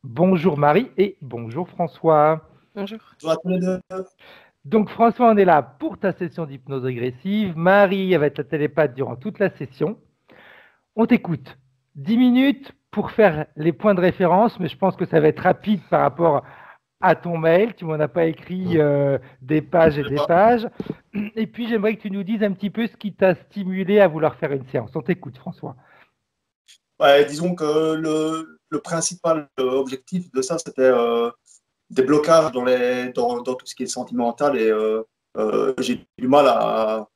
Bonjour Marie et bonjour François. Bonjour. Bonjour à tous les deux. Donc François, on est là pour ta session d'hypnose régressive. Marie, elle va être la télépathe durant toute la session. On t'écoute. 10 minutes pour faire les points de référence, mais je pense que ça va être rapide par rapport à ton mail. Tu m'en as pas écrit des pages et Je sais des pas. pages. Et puis j'aimerais que tu nous dises un petit peu ce qui t'a stimulé à vouloir faire une séance. On t'écoute François. Ouais, disons que le principal objectif de ça, c'était des blocages dans tout ce qui est sentimental et j'ai du mal à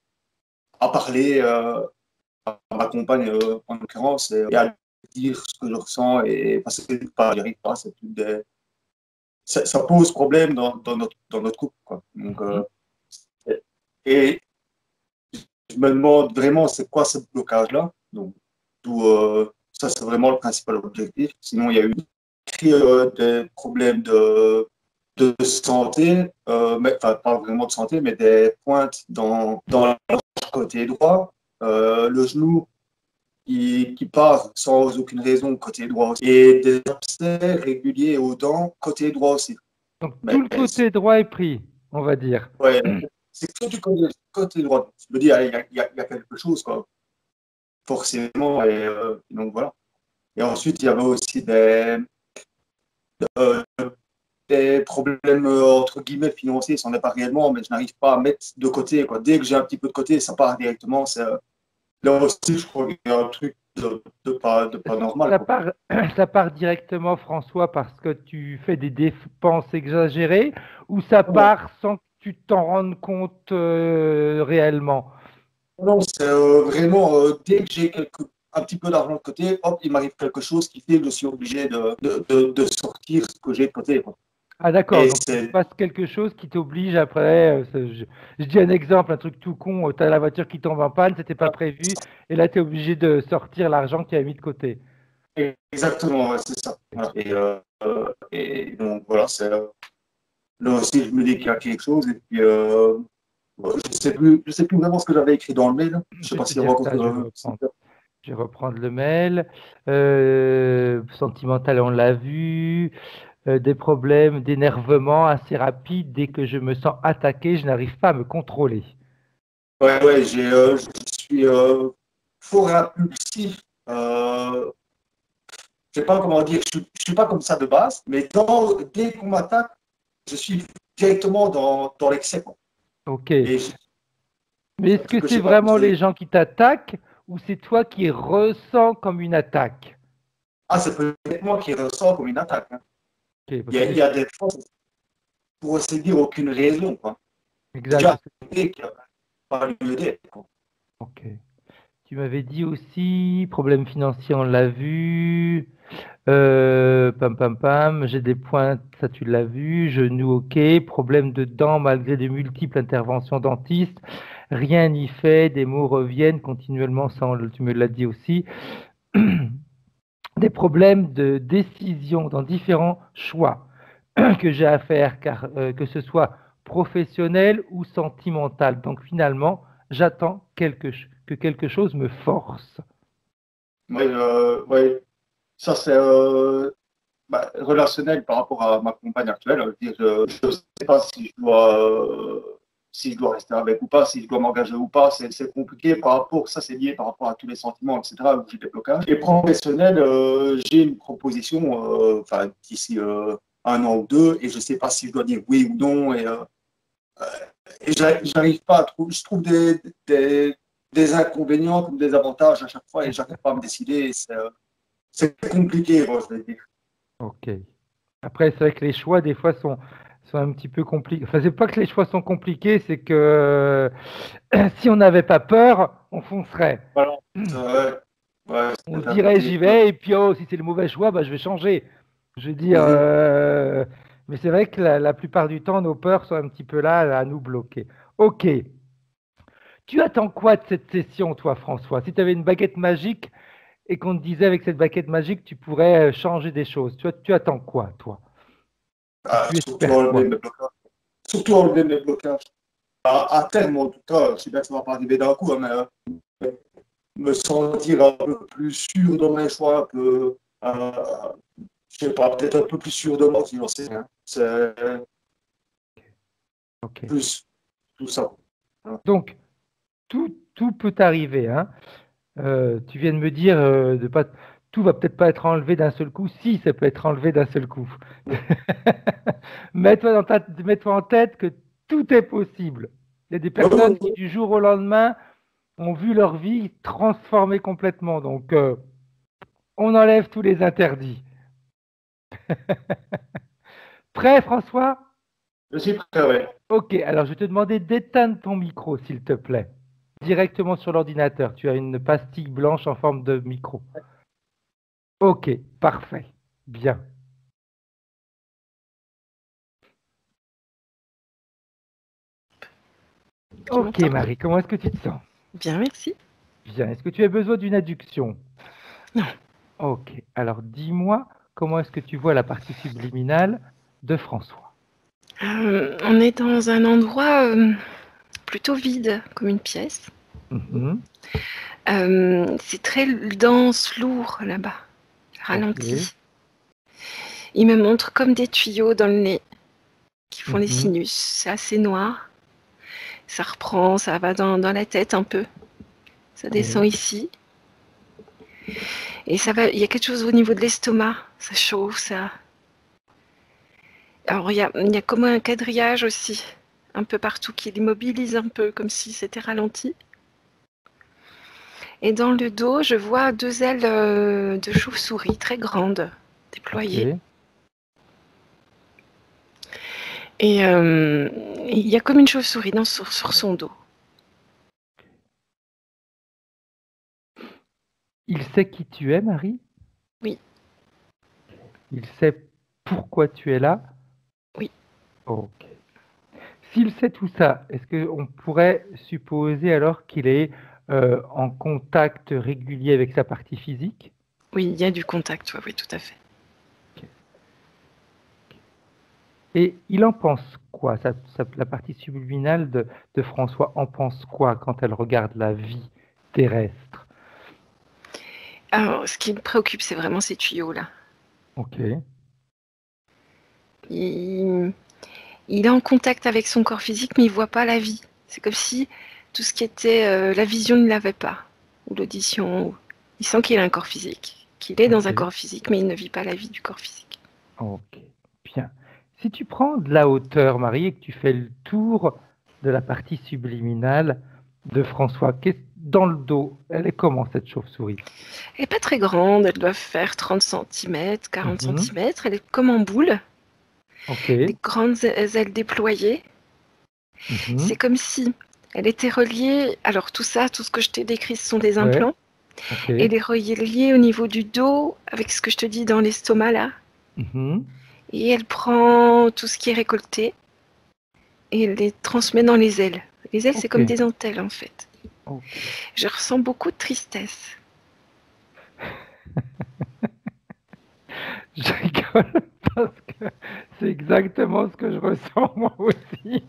parler à ma compagne en l'occurrence et à dire ce que je ressens et parce que j'y arrive pas, ça pose problème dans notre couple, quoi. Donc, Mhm. et je me demande vraiment c'est quoi ce blocage-là. Donc, d'où, ça, c'est vraiment le principal objectif. Sinon, il y a eu des problèmes de santé, mais, enfin, pas vraiment de santé, mais des pointes dans le côté droit, le genou qui part sans aucune raison côté droit aussi, et des abcès réguliers aux dents côté droit aussi. Donc tout Mais le côté droit est pris, on va dire. ouais, c'est que du côté droit. Je me dis, allez, il y a quelque chose, quoi, forcément. Et donc voilà. Et ensuite, il y avait aussi euh, des problèmes entre guillemets financiers, ce n'en est pas réellement, mais je n'arrive pas à mettre de côté, quoi. Dès que j'ai un petit peu de côté, ça part directement. Là aussi, je crois qu'il y a un truc de pas normal, Ça quoi. part, ça part directement, François, parce que tu fais des dépenses exagérées ou ça Non, part sans que tu t'en rendes compte réellement? non, c'est vraiment dès que j'ai un petit peu d'argent de côté, hop, il m'arrive quelque chose qui fait que je suis obligé de sortir ce que j'ai de côté, quoi. Ah d'accord, Et donc il se c'est passe quelque chose qui t'oblige après, je dis un exemple, un truc tout con, tu as la voiture qui tombe en panne, c'était pas prévu, et là tu es obligé de sortir l'argent que tu avais mis de côté. exactement, ouais, c'est ça. Voilà. Et donc voilà, là aussi, je me dis qu'il y a quelque chose. Et puis, ouais, je sais plus vraiment ce que j'avais écrit dans le mail. Je sais Je vais pas te s'il y a dire encore. ça, je vais le reprendre. Je vais reprendre le mail. Sentimental, on l'a vu. Des problèmes d'énervement assez rapides. Dès que je me sens attaqué, je n'arrive pas à me contrôler. Ouais, ouais, je suis fort impulsif. Euh, je sais pas comment dire, je suis pas comme ça de base, mais dès qu'on m'attaque, je suis directement dans l'excès, quoi. Ok. Et Mais c'est un est-ce que truc que je c'est sais pas. vraiment les gens qui t'attaquent ou c'est toi qui ressens comme une attaque? Ah, c'est peut-être moi qui ressens comme une attaque, hein. Ok, parce que Il y a des fois, pour aussi dire aucune raison, quoi. exact. Déjà, qu'il n'y a pas lieu d'être, quoi. Ok. Tu m'avais dit aussi, problème financier, on l'a vu. Pam pam pam, j'ai des points, ça tu l'as vu. Genou, ok. Problème de dents malgré de multiples interventions dentistes. Rien n'y fait, des mots reviennent continuellement, ça tu me l'as dit aussi. Des problèmes de décision dans différents choix que j'ai à faire, car que ce soit professionnel ou sentimental. Donc finalement, j'attends que quelque chose me force. Ouais, ouais. Ça, c'est relationnel par rapport à ma compagne actuelle. Je ne sais pas si je dois rester avec ou pas, si je dois m'engager ou pas. C'est compliqué par rapport, ça c'est lié par rapport à tous les sentiments, etc., où j'ai des blocages. Et professionnel, j'ai une proposition d'ici un an ou deux, et je ne sais pas si je dois dire oui ou non. Et j'arrive pas à trouver, je trouve des inconvénients comme des avantages à chaque fois, et j'arrive pas à me décider. C'est compliqué, moi, je vais dire. Ok. Après, c'est vrai que les choix, des fois, sont un petit peu compliqués. Enfin, c'est pas que les choix sont compliqués, c'est que si on n'avait pas peur, on foncerait. Voilà. Ouais, On se c'est un peu dirait, dire j'y que. vais, et puis, oh, si c'est le mauvais choix, bah, je vais changer. Je veux dire, Mhm. mais c'est vrai que la plupart du temps, nos peurs sont un petit peu là à nous bloquer. Ok. Tu attends quoi de cette session, toi, François? Si tu avais une baguette magique et qu'on te disait avec cette baguette magique, tu pourrais changer des choses, tu attends quoi, toi? Tu Surtout espères enlever quoi? mes blocages. Surtout enlever mes blocages. À terme, en tout cas, je sais bien que ça ne va pas arriver d'un coup, hein, mais me sentir un peu plus sûr dans mes choix, Je sais pas, peut-être un peu plus sûr de moi, si j'en sais rien. C'est Ok. plus tout ça. Donc, tout peut arriver, hein. Tu viens de me dire de pas, tout va peut-être pas être enlevé d'un seul coup. Si, ça peut être enlevé d'un seul coup. Mets-toi en tête que tout est possible. Il y a des personnes qui, du jour au lendemain, ont vu leur vie transformée complètement. Donc, on enlève tous les interdits. Prêt, François? Je suis prêt, ouais. Ok, alors je vais te demander d'éteindre ton micro, s'il te plaît. Directement sur l'ordinateur. Tu as une pastille blanche en forme de micro. Ok, parfait. Bien. Tu Ok, m'entends? Marie, comment est-ce que tu te sens? Bien, merci. Bien. Est-ce que tu as besoin d'une adduction? Non. Ok, alors dis-moi, comment est-ce que tu vois la partie subliminale de François? On est dans un endroit plutôt vide, comme une pièce. Mhm. C'est très dense, lourd là-bas, Ok. ralenti. Il me montre comme des tuyaux dans le nez qui font des Mhm. sinus. C'est assez noir. Ça reprend, ça va dans la tête un peu. Ça Ok. descend ici. Et ça va, il y a quelque chose au niveau de l'estomac. Ça chauffe, ça. Alors il y a comme un quadrillage aussi, un peu partout, qui l'immobilise un peu, comme si c'était ralenti. Et dans le dos, je vois 2 ailes de chauve-souris très grandes, déployées. Ok. Et il y a comme une chauve-souris sur son dos. Il sait qui tu es, Marie? Oui. Il sait pourquoi tu es là? Oui. Ok. S'il sait tout ça, est-ce qu'on pourrait supposer alors qu'il est en contact régulier avec sa partie physique? Oui, il y a du contact, oui, tout à fait. Et il en pense quoi? La partie subliminale de François en pense quoi quand elle regarde la vie terrestre? Alors, ce qui me préoccupe, c'est vraiment ces tuyaux-là. Ok, Il, il est en contact avec son corps physique, mais il ne voit pas la vie. C'est comme si tout ce qui était la vision, il ne l'avait pas. Ou l'audition. Il sent qu'il a un corps physique, qu'il est dans un ok, corps physique, mais il ne vit pas la vie du corps physique. ok, bien. Si tu prends de la hauteur, Marie, et que tu fais le tour de la partie subliminale de François, dans le dos, elle est comment cette chauve-souris? Elle n'est pas très grande, elle doit faire 30 cm, 40 Mhm, cm. Elle est comme en boule, ok, des grandes ailes déployées. C'est mhm, comme si elle était reliée. Alors tout ça, tout ce que je t'ai décrit, ce sont des ouais, implants. ok, Elle est reliée au niveau du dos, avec ce que je te dis dans l'estomac là. mhm, Et elle prend tout ce qui est récolté et elle les transmet dans les ailes. Les ailes, c'est ok, comme des antennes en fait. ok. Je ressens beaucoup de tristesse. Je rigole parce que c'est exactement ce que je ressens moi aussi.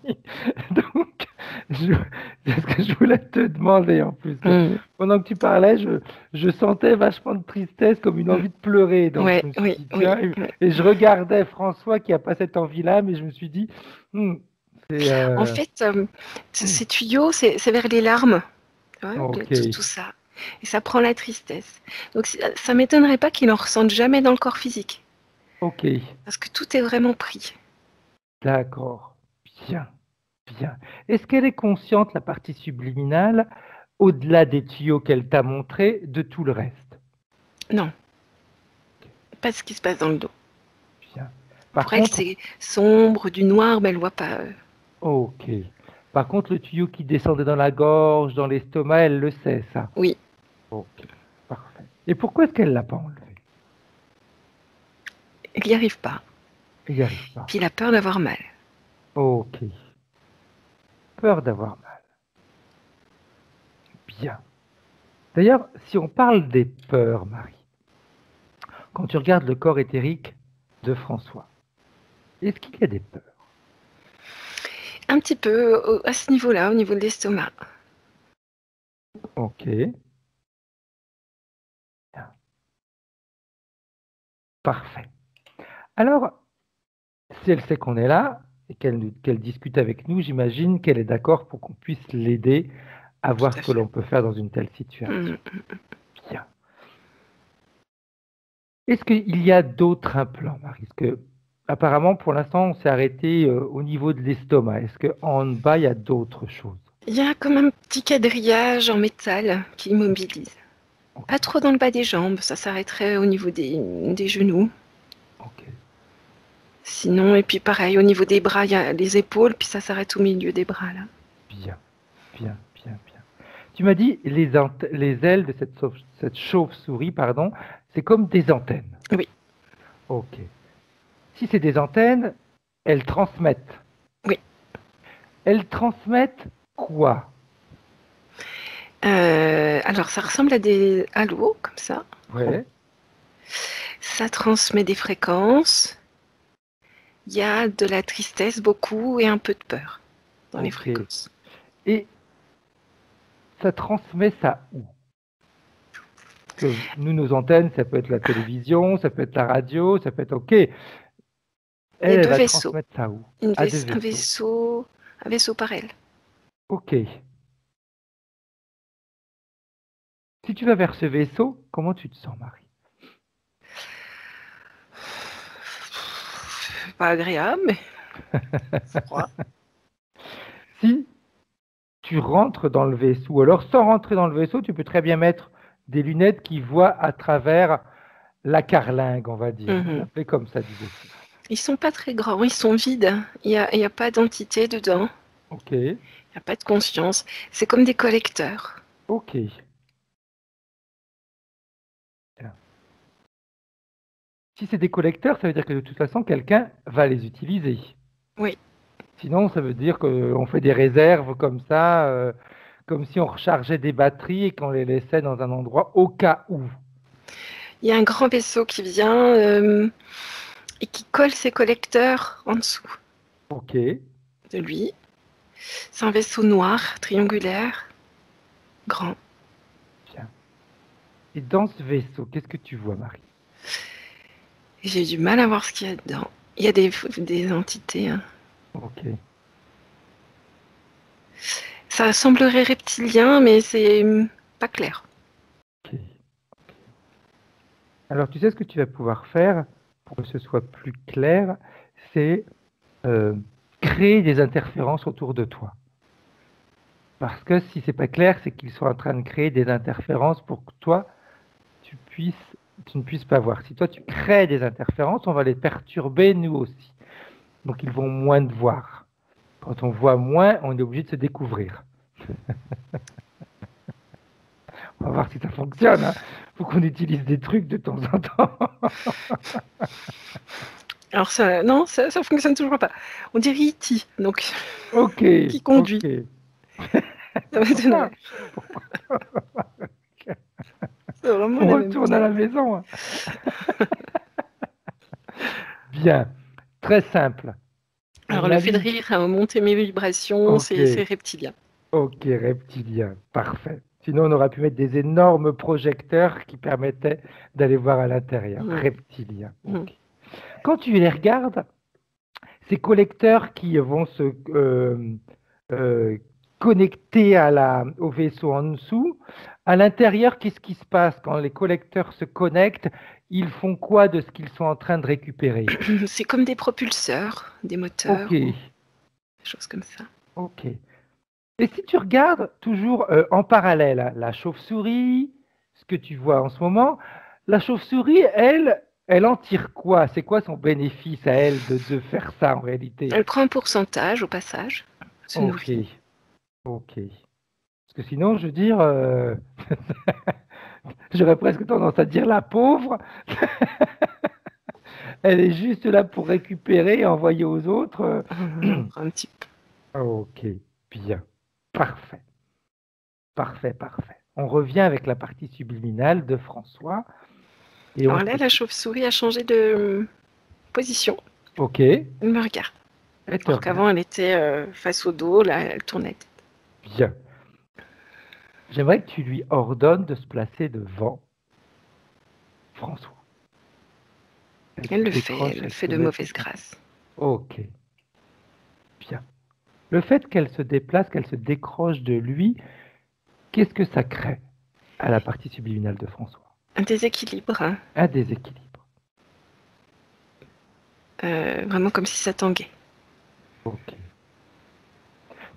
Donc, c'est ce que je voulais te demander en plus. Mmh. Pendant que tu parlais, je sentais vachement de tristesse, comme une Mmh. envie de pleurer. Donc, Ouais, je me suis oui, dit, oui, tiens, oui. et je regardais François qui n'a pas cette envie-là, mais je me suis dit, Hmm, c'est. En fait, ces tuyaux, c'est vers les larmes, tu vois, Ok, tout ça. Et ça prend la tristesse. Donc ça m'étonnerait pas qu'il en ressente jamais dans le corps physique. ok, Parce que tout est vraiment pris. d'accord, bien, bien. Est-ce qu'elle est consciente, la partie subliminale, au-delà des tuyaux qu'elle t'a montrés, de tout le reste? Non, pas ce qui se passe dans le dos. Bien. Par Pour elle, contre, c'est sombre, du noir, mais elle voit pas. ok. Par contre, le tuyau qui descendait dans la gorge, dans l'estomac, elle le sait, ça. Oui, Ok, parfait. Et pourquoi est-ce qu'elle l'a pas enlevé? elle n'y arrive pas. Il n'y arrive pas. Puis il a peur d'avoir mal. Ok. Peur d'avoir mal. Bien. D'ailleurs, si on parle des peurs, Marie, quand tu regardes le corps éthérique de François, est-ce qu'il y a des peurs? Un petit peu à ce niveau-là, au niveau de l'estomac. Ok. Bien. Parfait. Alors, si elle sait qu'on est là et qu'elle discute avec nous, j'imagine qu'elle est d'accord pour qu'on puisse l'aider à Tout voir à ce que fait. l'on peut faire dans une telle situation. Mm. Bien. Est-ce qu'il y a d'autres implants, Marie? Parce que, apparemment, pour l'instant, on s'est arrêté au niveau de l'estomac. Est-ce qu'en bas, il y a d'autres choses? Il y a comme un petit quadrillage en métal qui immobilise. Ok, Pas trop dans le bas des jambes, ça s'arrêterait au niveau des genoux. ok, Sinon, et puis pareil, au niveau des bras, il y a les épaules, puis ça s'arrête au milieu des bras là. bien, bien, bien, bien. Tu m'as dit les ailes de cette chauve-souris, pardon, c'est comme des antennes. Oui, Ok. Si c'est des antennes, elles transmettent. oui. Elles transmettent quoi? Alors ça ressemble à des halos, comme ça. Ouais, Ça transmet des fréquences. Il y a de la tristesse beaucoup et un peu de peur dans les ok. fréquences. Et ça transmet ça où? Parce que nous, nos antennes, ça peut être la télévision, ça peut être la radio, ça peut être ok. Elle, Il y a elle deux va vaisseaux. transmettre ça où? À deux vaisseaux. Un vaisseau par aile. Ok. Si tu vas vers ce vaisseau, comment tu te sens, Marie? Pas agréable, mais froid. Si tu rentres dans le vaisseau, ou alors sans rentrer dans le vaisseau, tu peux très bien mettre des lunettes qui voient à travers la carlingue, on va dire. On va Mhm. l'appeler comme ça du vaisseau. Ils sont pas très grands, ils sont vides. Il y a pas d'entité dedans. Ok, Il n'y a pas de conscience. C'est comme des collecteurs. ok. Bien. Si c'est des collecteurs, ça veut dire que de toute façon, quelqu'un va les utiliser. Oui. Sinon, ça veut dire qu'on fait des réserves comme ça, comme si on rechargeait des batteries et qu'on les laissait dans un endroit au cas où. Il y a un grand vaisseau qui vient et qui colle ses collecteurs en dessous Ok, de lui. C'est un vaisseau noir, triangulaire, grand. bien. Et dans ce vaisseau, qu'est-ce que tu vois, Marie? Et j'ai du mal à voir ce qu'il y a dedans. Il y a des entités. Hein. Ok, Ça semblerait reptilien, mais c'est pas clair. ok. Alors, tu sais ce que tu vas pouvoir faire pour que ce soit plus clair, c'est euh, créer des interférences autour de toi. Parce que si c'est pas clair, c'est qu'ils sont en train de créer des interférences pour que toi, tu ne puisses pas voir. Si toi, tu crées des interférences, on va les perturber nous aussi. Donc, ils vont moins te voir. Quand on voit moins, on est obligé de se découvrir. On va voir si ça fonctionne. Hein. Faut qu'on utilise des trucs de temps en temps. Alors ça, non, ça fonctionne toujours pas. On dirait E.T., donc Ok, qui conduit. ok. Ça m'étonnerait. Pourquoi C'est vraiment on la même retourne à la tête. maison. Hein. Bien, très simple. Alors On le fait de aligne. rire a monté mes vibrations, Ok, c'est reptilien. ok, reptilien, parfait. Sinon, on aurait pu mettre des énormes projecteurs qui permettaient d'aller voir à l'intérieur. Mhm. Reptilien, Mhm. ok. Quand tu les regardes, ces collecteurs qui vont se euh, connecter au vaisseau en dessous, à l'intérieur, qu'est-ce qui se passe quand les collecteurs se connectent? Ils font quoi de ce qu'ils sont en train de récupérer? C'est comme des propulseurs, des Ok, moteurs, ou des choses comme ça. ok. Et si tu regardes toujours en parallèle, hein, la chauve-souris, ce que tu vois en ce moment, la chauve-souris, elle en tire quoi? C'est quoi son bénéfice à elle de faire ça en réalité? Elle prend un pourcentage au passage, se Ok, nourrit. ok. Parce que sinon, je veux dire, j'aurais presque tendance à dire la pauvre, elle est juste là pour récupérer et envoyer aux autres. Un petit peu. Ok, bien, parfait, parfait, parfait. On revient avec la partie subliminale de François et on Alors là, se... la chauve-souris a changé de position. Ok, elle Elle me regarde. te Alors regarde. qu'avant, elle était face au dos, là, elle tournait la tête. Bien. J'aimerais que tu lui ordonnes de se placer devant François. Elle le se fait, décroche, elle le elle fait se de met mauvaise tout. grâce. Ok, bien. Le fait qu'elle se déplace, qu'elle se décroche de lui, qu'est-ce que ça crée à la partie subliminale de François? Un déséquilibre, hein. Un déséquilibre. Vraiment comme si ça tanguait. Ok.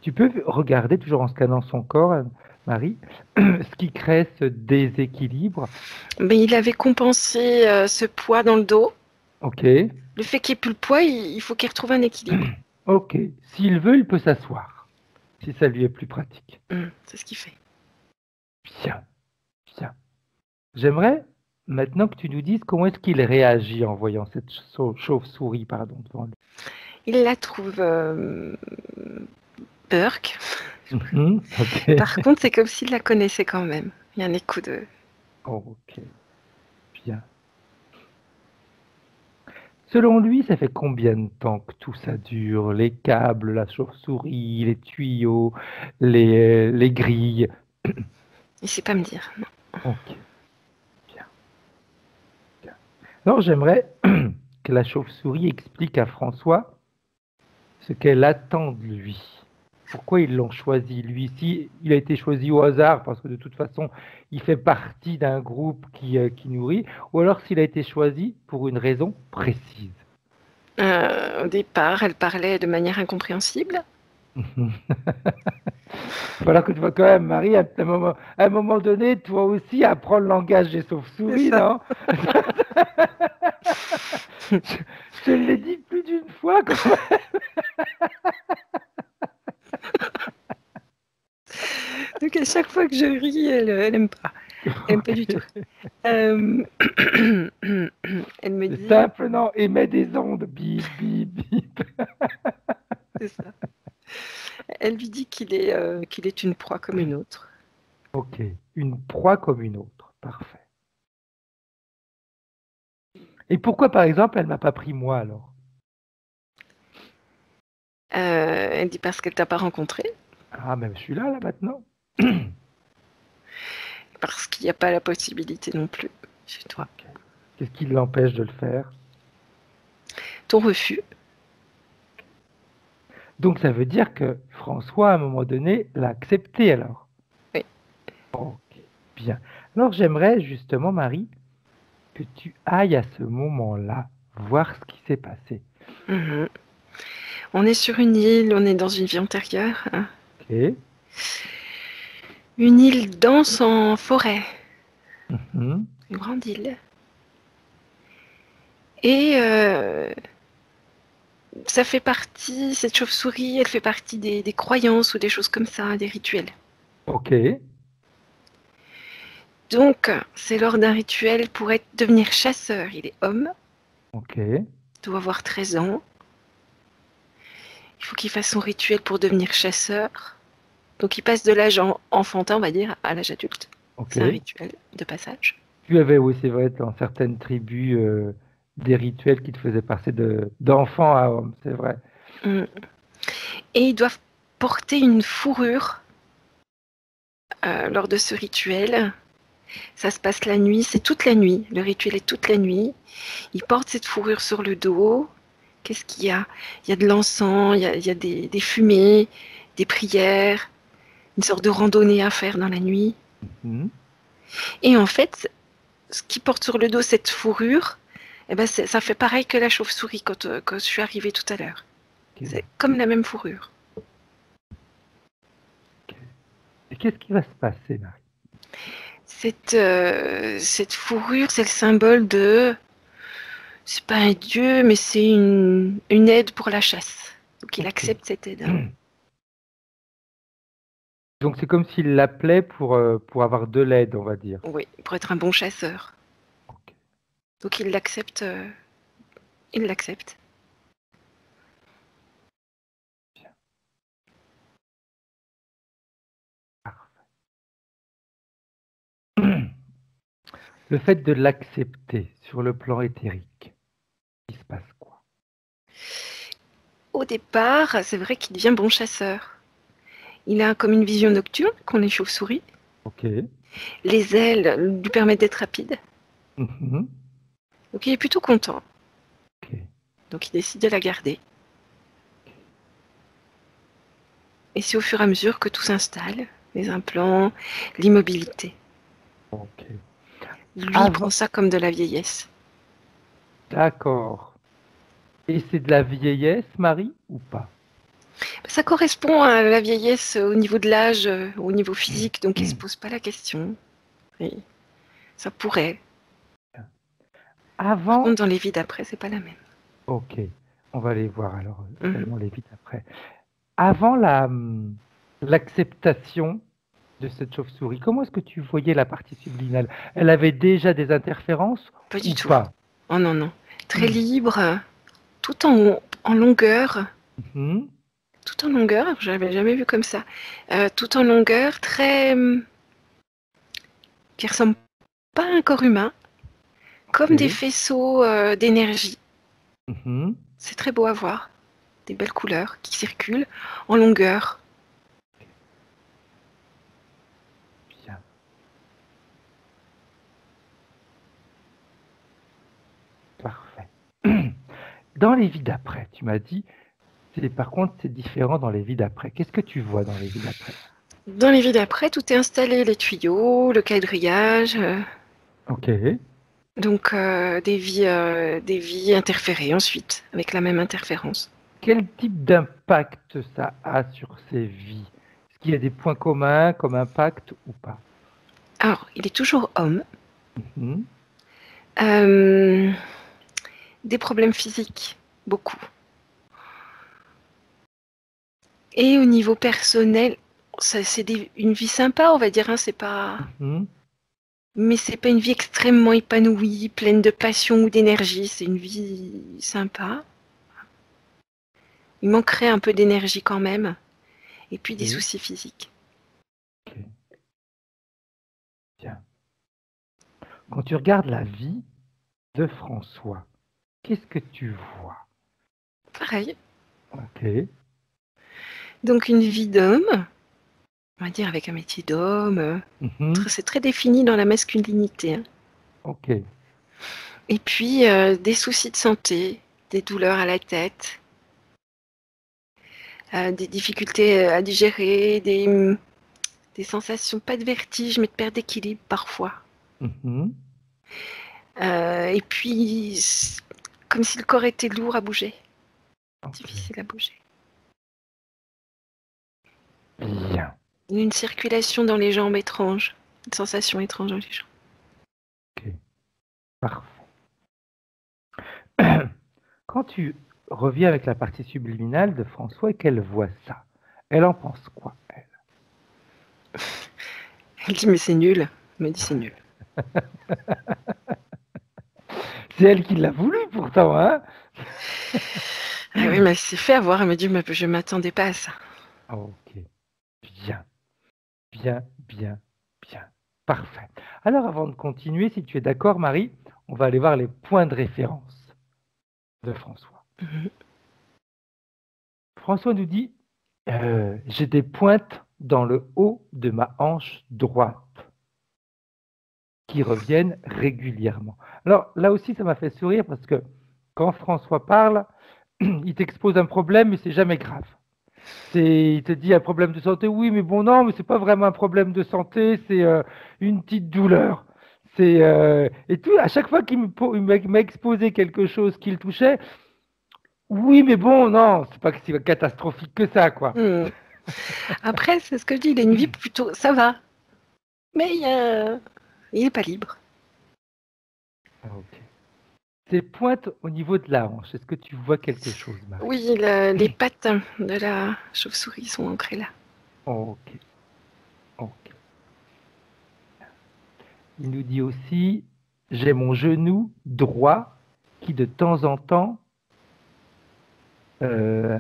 Tu peux regarder, toujours en scannant son corps, Marie, ce qui crée ce déséquilibre. Mais il avait compensé ce poids dans le dos. Ok. Le fait qu'il n'y ait plus le poids, il faut qu'il retrouve un équilibre. Ok. S'il veut, il peut s'asseoir, si ça lui est plus pratique. C'est ce qu'il fait. Bien, bien. J'aimerais maintenant que tu nous dises comment est-ce qu'il réagit en voyant cette chauve-souris, pardon, devant lui. Il la trouve Burke. Ok. Par contre, c'est comme s'il la connaissait quand même. Il y a un écho de... Ok. Bien. Selon lui, ça fait combien de temps que tout ça dure? Les câbles, la chauve-souris, les tuyaux, les grilles. Il ne sait pas me dire. Non. Ok. Bien. Bien. Alors, j'aimerais que la chauve-souris explique à François ce qu'elle attend de lui. Pourquoi ils l'ont choisi, lui? Si il a été choisi au hasard, parce que de toute façon, il fait partie d'un groupe qui nourrit, ou alors s'il a été choisi pour une raison précise. Au départ, elle parlait de manière incompréhensible. Voilà que tu vois quand même, Marie, à un moment donné, toi aussi, apprends le langage des chauves-souris, non? Je te l'ai dit plus d'une fois, quand même. Donc à chaque fois que je ris, elle aime pas. Elle aime pas du tout. Elle me C'est dit... simple, non? Émet des ondes, bip, bip, bip. C'est ça. Elle lui dit qu'il est une proie comme une autre. Ok, une proie comme une autre, parfait. Et pourquoi, par exemple, elle m'a pas pris moi, alors? Elle dit parce qu'elle t'a pas rencontré, Ah, même je suis là, maintenant. parce qu'il n'y a pas la possibilité non plus chez toi. Ok. Qu'est-ce qui l'empêche de le faire? Ton refus. Donc, ça veut dire que François, à un moment donné, l'a accepté, alors? Oui. Ok, bien. Alors, j'aimerais justement, Marie, que tu ailles à ce moment-là, voir ce qui s'est passé. Mhm. On est sur une île, on est dans une vie antérieure. Hein. Ok. Une île dense en forêt. Mhm. Une grande île. Et ça fait partie, cette chauve-souris, elle fait partie des croyances ou des choses comme ça, des rituels. Ok. Donc, c'est lors d'un rituel pour devenir chasseur. Il est homme, Ok. il doit avoir 13 ans. Il faut qu'il fasse son rituel pour devenir chasseur. Donc, il passe de l'âge enfantin, on va dire, à l'âge adulte. Ok. C'est un rituel de passage. Tu avais, oui, c'est vrai, dans certaines tribus, des rituels qui te faisaient passer d'enfant à homme, c'est vrai. Mm. Et ils doivent porter une fourrure lors de ce rituel. Ça se passe la nuit, c'est toute la nuit. Le rituel est toute la nuit. Ils portent cette fourrure sur le dos. Qu'est-ce qu'il y a? Il y a de l'encens, il y a des fumées, des prières, une sorte de randonnée à faire dans la nuit. Mhm. Et en fait, ce qui porte sur le dos cette fourrure, eh ben ça fait pareil que la chauve-souris quand je suis arrivée tout à l'heure. Ok. C'est comme la même fourrure. Et qu'est-ce qui va se passer, Marie? Cette fourrure, c'est le symbole de... C'est pas un dieu, mais c'est une aide pour la chasse. Donc il Ok. accepte cette aide. Hein. Donc c'est comme s'il l'appelait pour avoir de l'aide, on va dire. Oui, pour être un bon chasseur. Ok. Donc il l'accepte. Il l'accepte. Le fait de l'accepter sur le plan éthérique, il se passe quoi? Au départ, c'est vrai qu'il devient bon chasseur. Il a comme une vision nocturne, qu'on les chauves-souris. Ok. Les ailes lui permettent d'être rapide. Mhm. Donc il est plutôt content. Ok. Donc il décide de la garder. Et c'est au fur et à mesure que tout s'installe, les implants, l'immobilité. Ok. Lui, il Avant- prend ça comme de la vieillesse. D'accord. Et c'est de la vieillesse, Marie, ou pas? Ça correspond à la vieillesse au niveau de l'âge, au niveau physique, donc il ne se pose pas la question. Et ça pourrait. Par Avant, contre, dans les vies d'après, c'est pas la même. ok, on va aller voir alors Mhm. également les vides après. Avant l'acceptation de cette chauve-souris, comment est-ce que tu voyais la partie subliminale? Elle avait déjà des interférences Pas du ou tout. pas? Oh non, non. Très libre, tout en longueur. Mhm. Tout en longueur, je l'avais jamais vu comme ça. Tout en longueur, très. Qui ressemble pas à un corps humain, comme des Ok. faisceaux d'énergie. Mhm. C'est très beau à voir. Des belles couleurs qui circulent en longueur. Bien. Parfait. Dans les vies d'après, tu m'as dit, par contre, c'est différent dans les vies d'après. Qu'est-ce que tu vois dans les vies d'après? Dans les vies d'après, tout est installé, les tuyaux, le quadrillage, Ok. donc des vies interférées ensuite, avec la même interférence. Quel type d'impact ça a sur ces vies? Est-ce qu'il y a des points communs comme impact ou pas? Alors, il est toujours homme. Mhm. Euh, des problèmes physiques, beaucoup. Et au niveau personnel, c'est une vie sympa, on va dire, hein, c'est pas... Mhm. Mais c'est pas une vie extrêmement épanouie, pleine de passion ou d'énergie. C'est une vie sympa. Il manquerait un peu d'énergie quand même. Et puis des Ok. soucis physiques. Ok. Bien. Quand tu regardes la vie de François, qu'est-ce que tu vois? Pareil. Ok. Donc une vie d'homme, on va dire avec un métier d'homme. Mhm. C'est très défini dans la masculinité, hein. Ok. Et puis des soucis de santé, des douleurs à la tête, des difficultés à digérer, des sensations, pas de vertige, mais de perte d'équilibre parfois. Mhm. Et puis, comme si le corps était lourd à bouger, Ok. difficile à bouger. Bien. Une circulation dans les jambes étrange, une sensation étrange dans les jambes. Ok. Parfait. Quand tu reviens avec la partie subliminale de François et qu'elle voit ça, elle en pense quoi, elle? Elle dit, mais c'est nul. Elle me dit, c'est nul. C'est elle qui l'a voulu pourtant, hein? Ah oui, mais elle s'est fait avoir. Elle me dit, mais je ne m'attendais pas à ça. Ok. Bien. Bien, bien, bien. Parfait. Alors, avant de continuer, si tu es d'accord, Marie, on va aller voir les points de référence de François. Mhm. François nous dit, j'ai des pointes dans le haut de ma hanche droite qui reviennent régulièrement. Alors, là aussi, ça m'a fait sourire parce que quand François parle, il t'expose un problème, mais c'est jamais grave. Il te dit un problème de santé, oui, mais bon, non, mais c'est pas vraiment un problème de santé, c'est une petite douleur. Et tout, à chaque fois il m'a exposé quelque chose qui le touchait, oui, mais bon, non, c'est pas si catastrophique que ça, quoi. Hmm. Après, c'est ce que je dis, il a une vie plutôt... Ça va. Mais il n'est pas libre. Ah, ok. Ces pointes au niveau de la hanche, est-ce que tu vois quelque chose, Marie? Oui, les pattes de la chauve-souris sont ancrées là. Ok, ok. Il nous dit aussi, j'ai mon genou droit qui de temps en temps, euh,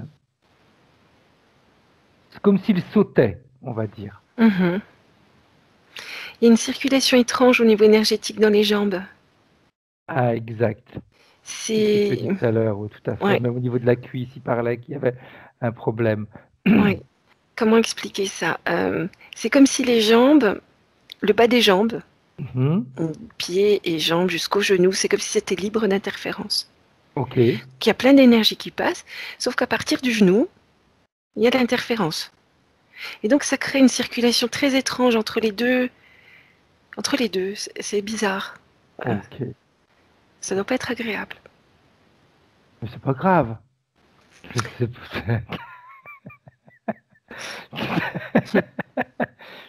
c'est comme s'il sautait, on va dire. Mhm. Il y a une circulation étrange au niveau énergétique dans les jambes. Ah, exact. C'est ce que tu as C'est... dit tout à l'heure, oui, tout à fait. Ouais, Même au niveau de la cuisse, il parlait qu'il y avait un problème. ouais. Comment expliquer ça? C'est comme si les jambes, le bas des jambes, Mhm. pieds et jambes jusqu'aux genoux, c'est comme si c'était libre d'interférence. Ok. qu'il y a plein d'énergie qui passe, sauf qu'à partir du genou, il y a de l'interférence. Et donc ça crée une circulation très étrange entre les deux. C'est bizarre. Ok. Ça doit pas être agréable. Mais c'est pas grave. C'est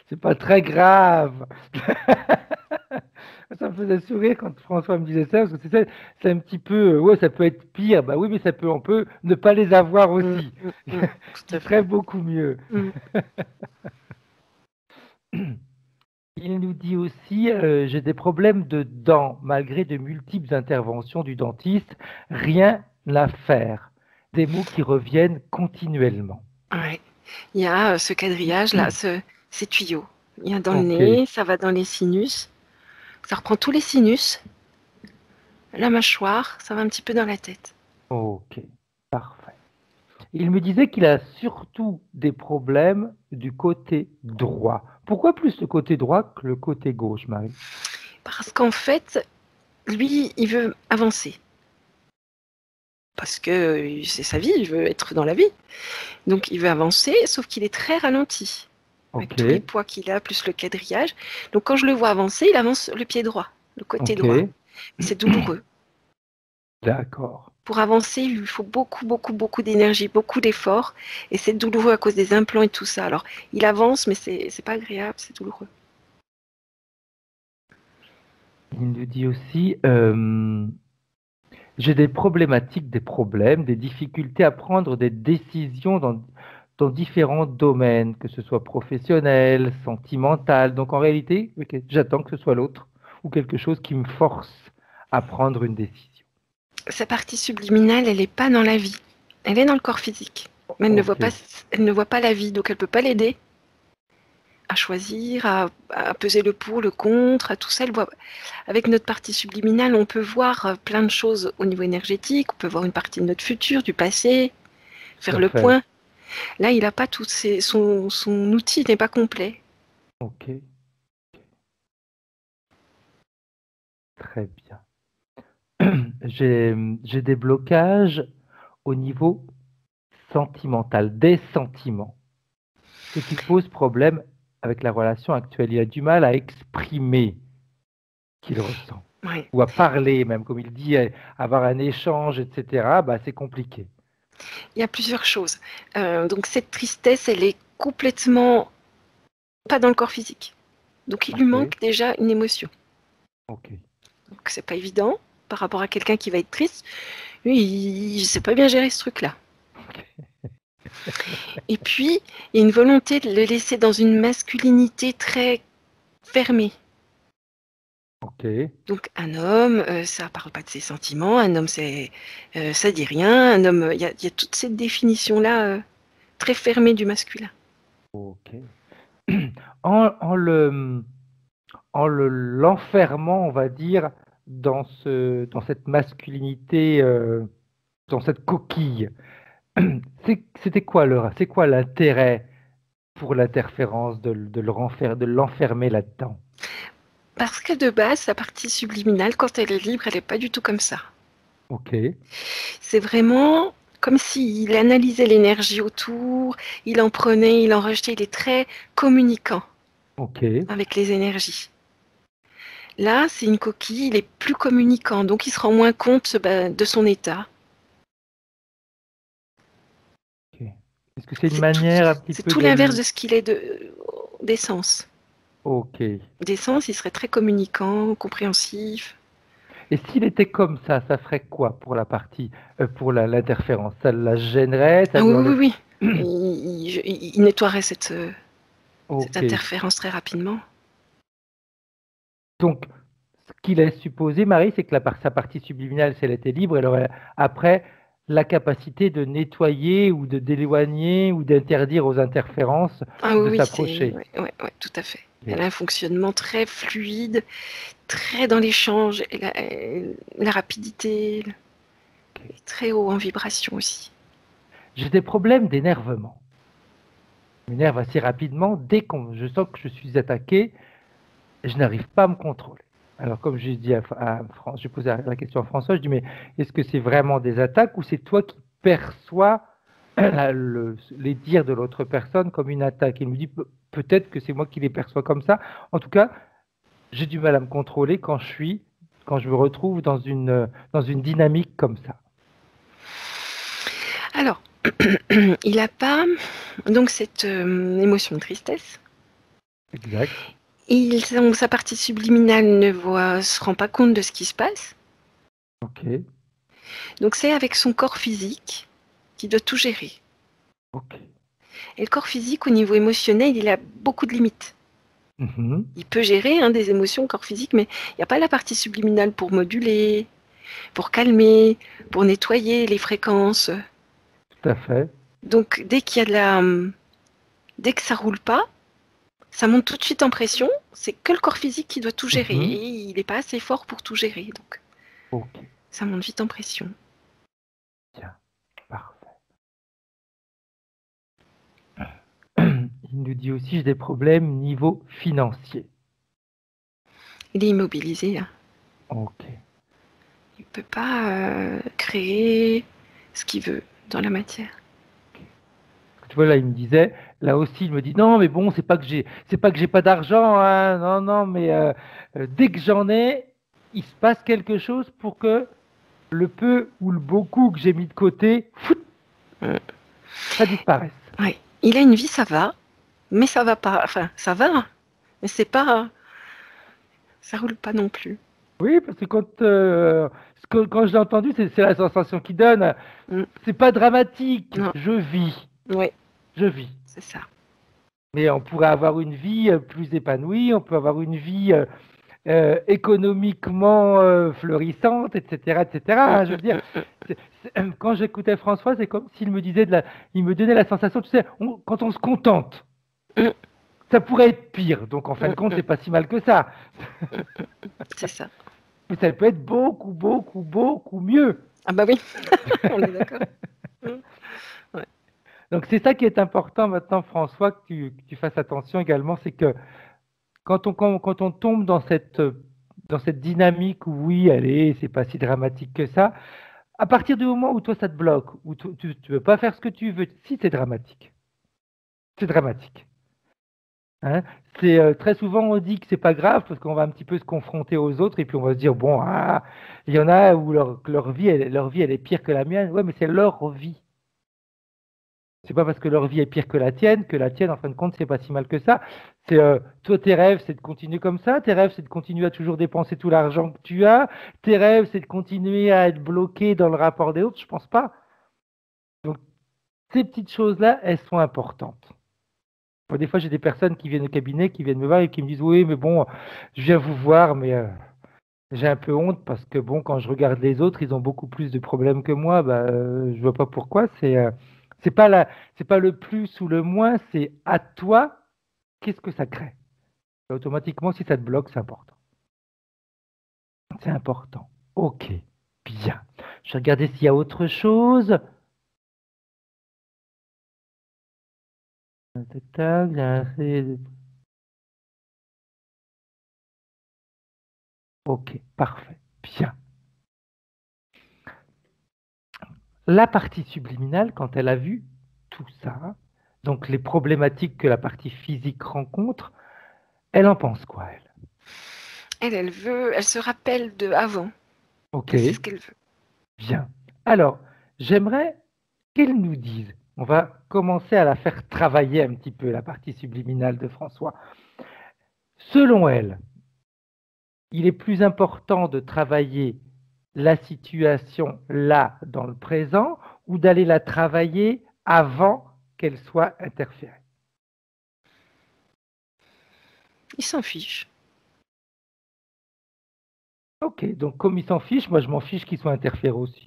c'est pas très grave. Ça me faisait sourire quand François me disait ça, parce que c'est un petit peu, ouais, ça peut être pire. Bah oui, mais on peut ne pas les avoir aussi, Tout qui à ferait fait. beaucoup mieux. Mm. Il nous dit aussi, j'ai des problèmes de dents, malgré de multiples interventions du dentiste, rien à faire. Des mots qui reviennent continuellement. Ouais. Il y a ce quadrillage-là, ces tuyaux. Il y a dans le Ok, nez, ça va dans les sinus. Ça reprend tous les sinus. La mâchoire, ça va un petit peu dans la tête. ok, parfait. Il me disait qu'il a surtout des problèmes du côté droit. Pourquoi plus le côté droit que le côté gauche, Marie? Parce qu'en fait, lui, il veut avancer. Parce que c'est sa vie, il veut être dans la vie. Donc il veut avancer, sauf qu'il est très ralenti. Avec Ok, tous les poids qu'il a, plus le quadrillage. Donc quand je le vois avancer, il avance le pied droit, le côté ok, droit. Mais c'est douloureux. d'accord. Pour avancer, il lui faut beaucoup, beaucoup, beaucoup d'énergie, beaucoup d'efforts. Et c'est douloureux à cause des implants et tout ça. Alors, il avance, mais c'est pas agréable, c'est douloureux. Il nous dit aussi, j'ai des problématiques, des problèmes, des difficultés à prendre des décisions dans différents domaines, que ce soit professionnel, sentimental. Donc en réalité, ok, j'attends que ce soit l'autre ou quelque chose qui me force à prendre une décision. Sa partie subliminale, elle n'est pas dans la vie. Elle est dans le corps physique. Mais Ok, elle ne voit pas la vie, donc elle ne peut pas l'aider à choisir, à peser le pour, le contre, à tout ça. Avec notre partie subliminale, on peut voir plein de choses au niveau énergétique, on peut voir une partie de notre futur, du passé, tout faire à le fait. point. Là, il n'a pas tout, son outil n'est pas complet. Ok, très bien. J'ai des blocages au niveau sentimental, des sentiments, ce qui pose problème avec la relation actuelle. Il a du mal à exprimer ce qu'il ressent, Ouais. ou à parler même, comme il dit, avoir un échange, etc. Bah, c'est compliqué. Il y a plusieurs choses. Donc cette tristesse, elle est complètement pas dans le corps physique. Donc il lui Ok, manque déjà une émotion. ok, Donc c'est pas évident par rapport à quelqu'un qui va être triste. Lui, il sait pas bien gérer ce truc-là. Et puis, il y a une volonté de le laisser dans une masculinité très fermée. ok, Donc un homme, ça parle pas de ses sentiments. Un homme, ça dit rien. Un homme, il y a toute cette définition-là très fermée du masculin. ok. En, en le, l'enfermant, on va dire, dans cette masculinité, dans cette coquille, c'est quoi l'intérêt pour l'interférence de l'enfermer là-dedans? Parce que de base, sa partie subliminale, quand elle est libre, elle n'est pas du tout comme ça. Ok, C'est vraiment comme s'il analysait l'énergie autour, il en prenait, il en rejetait, il est très communicant ok, avec les énergies. Là, c'est une coquille, il est plus communicant, donc il se rend moins compte de son état. ok. Est-ce que c'est une manière un petit C'est peu tout de l'inverse de ce qu'il est d'essence. Ok. D'essence, il serait très communicant, compréhensif. Et s'il était comme ça ferait quoi pour la partie, pour l'interférence? Ça la gênerait, ça Ah lui oui, oui, enlève. oui. Il nettoierait cette Ok. interférence très rapidement. Donc, ce qu'il est supposé, Marie, c'est que sa partie subliminale, si elle était libre, elle aurait après la capacité de nettoyer ou de d'éloigner ou d'interdire aux interférences Ah oui, de oui, c'est s'approcher. ouais, ouais, ouais, tout à fait. Elle Ok. a un fonctionnement très fluide, très dans l'échange, et la rapidité, Ok. très haut en vibration aussi. J'ai des problèmes d'énervement. Je m'énerve assez rapidement. Dès que je sens que je suis attaqué, je n'arrive pas à me contrôler. Alors, comme j'ai dit j'ai posé la question à François, je dis, mais est-ce que c'est vraiment des attaques ou c'est toi qui perçois les dires de l'autre personne comme une attaque? Il me dit, peut-être que c'est moi qui les perçois comme ça. En tout cas, j'ai du mal à me contrôler quand je me retrouve dans une dynamique comme ça. Alors, il n'a pas donc cette émotion de tristesse. Exact. Sa partie subliminale ne se rend pas compte de ce qui se passe. Ok. Donc c'est avec son corps physique qu'il doit tout gérer. Ok. Et le corps physique, au niveau émotionnel, il a beaucoup de limites. Mhm. Il peut gérer des émotions, corps physique, mais il n'y a pas la partie subliminale pour moduler, pour calmer, pour nettoyer les fréquences. Tout à fait. Donc dès que ça roule pas, ça monte tout de suite en pression. C'est que le corps physique qui doit tout gérer. Mhm. Et il n'est pas assez fort pour tout gérer. Donc Ok. ça monte vite en pression. Tiens, parfait. Il nous dit aussi, j'ai des problèmes niveau financier. Il est immobilisé là. Ok. Il ne peut pas créer ce qu'il veut dans la matière. Tu vois, là, il me disait, là aussi, il me dit, non, mais bon, c'est pas que j'ai pas d'argent, hein, non, non, mais dès que j'en ai, il se passe quelque chose pour que le peu ou le beaucoup que j'ai mis de côté, ça disparaisse. Ouais. Il a une vie, ça va, mais ça va pas. Enfin, ça va, mais c'est pas, ça roule pas non plus. Oui, parce que quand je l'ai entendu, c'est la sensation qu'il donne. Mm. C'est pas dramatique, Non. je vis, Oui, je vis. c'est ça. Mais on pourrait avoir une vie plus épanouie, on peut avoir une vie économiquement florissante, etc., etc. Je veux dire, quand j'écoutais François, c'est comme s'il me disait il me donnait la sensation, tu sais, quand on se contente, Mm. ça pourrait être pire. Donc en fin de compte, c'est pas si mal que ça. C'est ça. Mais ça peut être beaucoup, beaucoup, beaucoup mieux. Ah bah oui, on est d'accord. Ouais. Donc c'est ça qui est important maintenant, François, que tu fasses attention également, c'est que quand on tombe dans cette dynamique où oui, allez, c'est pas si dramatique que ça, à partir du moment où toi ça te bloque, où tu ne veux pas faire ce que tu veux, si c'est dramatique. C'est dramatique. Hein. Très souvent on dit que c'est pas grave parce qu'on va un petit peu se confronter aux autres et puis on va se dire bon, il y en a où leur vie elle est pire que la mienne. Ouais, mais c'est leur vie. C'est pas parce que leur vie est pire que la tienne en fin de compte c'est pas si mal que ça. Toi tes rêves c'est de continuer comme ça, tes rêves c'est de continuer à toujours dépenser tout l'argent que tu as, tes rêves c'est de continuer à être bloqué dans le rapport des autres. Je pense pas. Donc ces petites choses-là, elles sont importantes. Bon, des fois, j'ai des personnes qui viennent au cabinet, qui viennent me voir et qui me disent, oui, mais bon, je viens vous voir, mais j'ai un peu honte parce que bon, quand je regarde les autres, ils ont beaucoup plus de problèmes que moi. Bah, je vois pas pourquoi. C'est pas le plus ou le moins, c'est à toi, qu'est-ce que ça crée. Et automatiquement, si ça te bloque, c'est important. C'est important. Ok, bien. Je vais regarder s'il y a autre chose. Tac, tac, ok, parfait. Bien. La partie subliminale, quand elle a vu tout ça, donc les problématiques que la partie physique rencontre, elle en pense quoi, elle? Elle se rappelle de avant. Ok, C'est ce qu'elle veut. bien. Alors, j'aimerais qu'elle nous dise, on va commencer à la faire travailler un petit peu, la partie subliminale de François. Selon elle, il est plus important de travailler la situation là, dans le présent, ou d'aller la travailler avant qu'elle soit interférée? Il s'en fiche. Ok, donc comme il s'en fiche, moi je m'en fiche qu'il soit interféré aussi.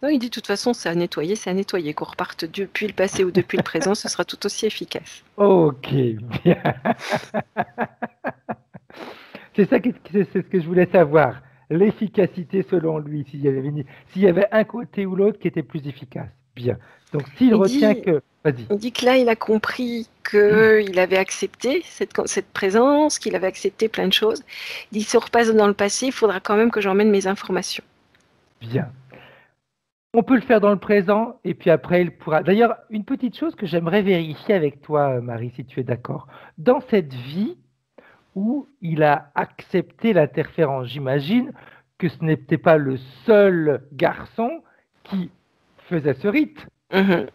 Non, il dit de toute façon, c'est à nettoyer, c'est à nettoyer. Qu'on reparte depuis le passé ou depuis le présent, ce sera tout aussi efficace. Ok, bien. C'est ce que je voulais savoir. L'efficacité selon lui, s'il y avait un côté ou l'autre qui était plus efficace. Bien. Donc s'il Il retient dit, que Vas-y. Il dit que là, il a compris qu'il avait accepté cette présence, qu'il avait accepté plein de choses. Il dit, si on repasse dans le passé, il faudra quand même que j'emmène mes informations. Bien. On peut le faire dans le présent et puis après, il pourra. D'ailleurs, une petite chose que j'aimerais vérifier avec toi, Marie, si tu es d'accord. Dans cette vie où il a accepté l'interférence, j'imagine que ce n'était pas le seul garçon qui faisait ce rite. Mhm.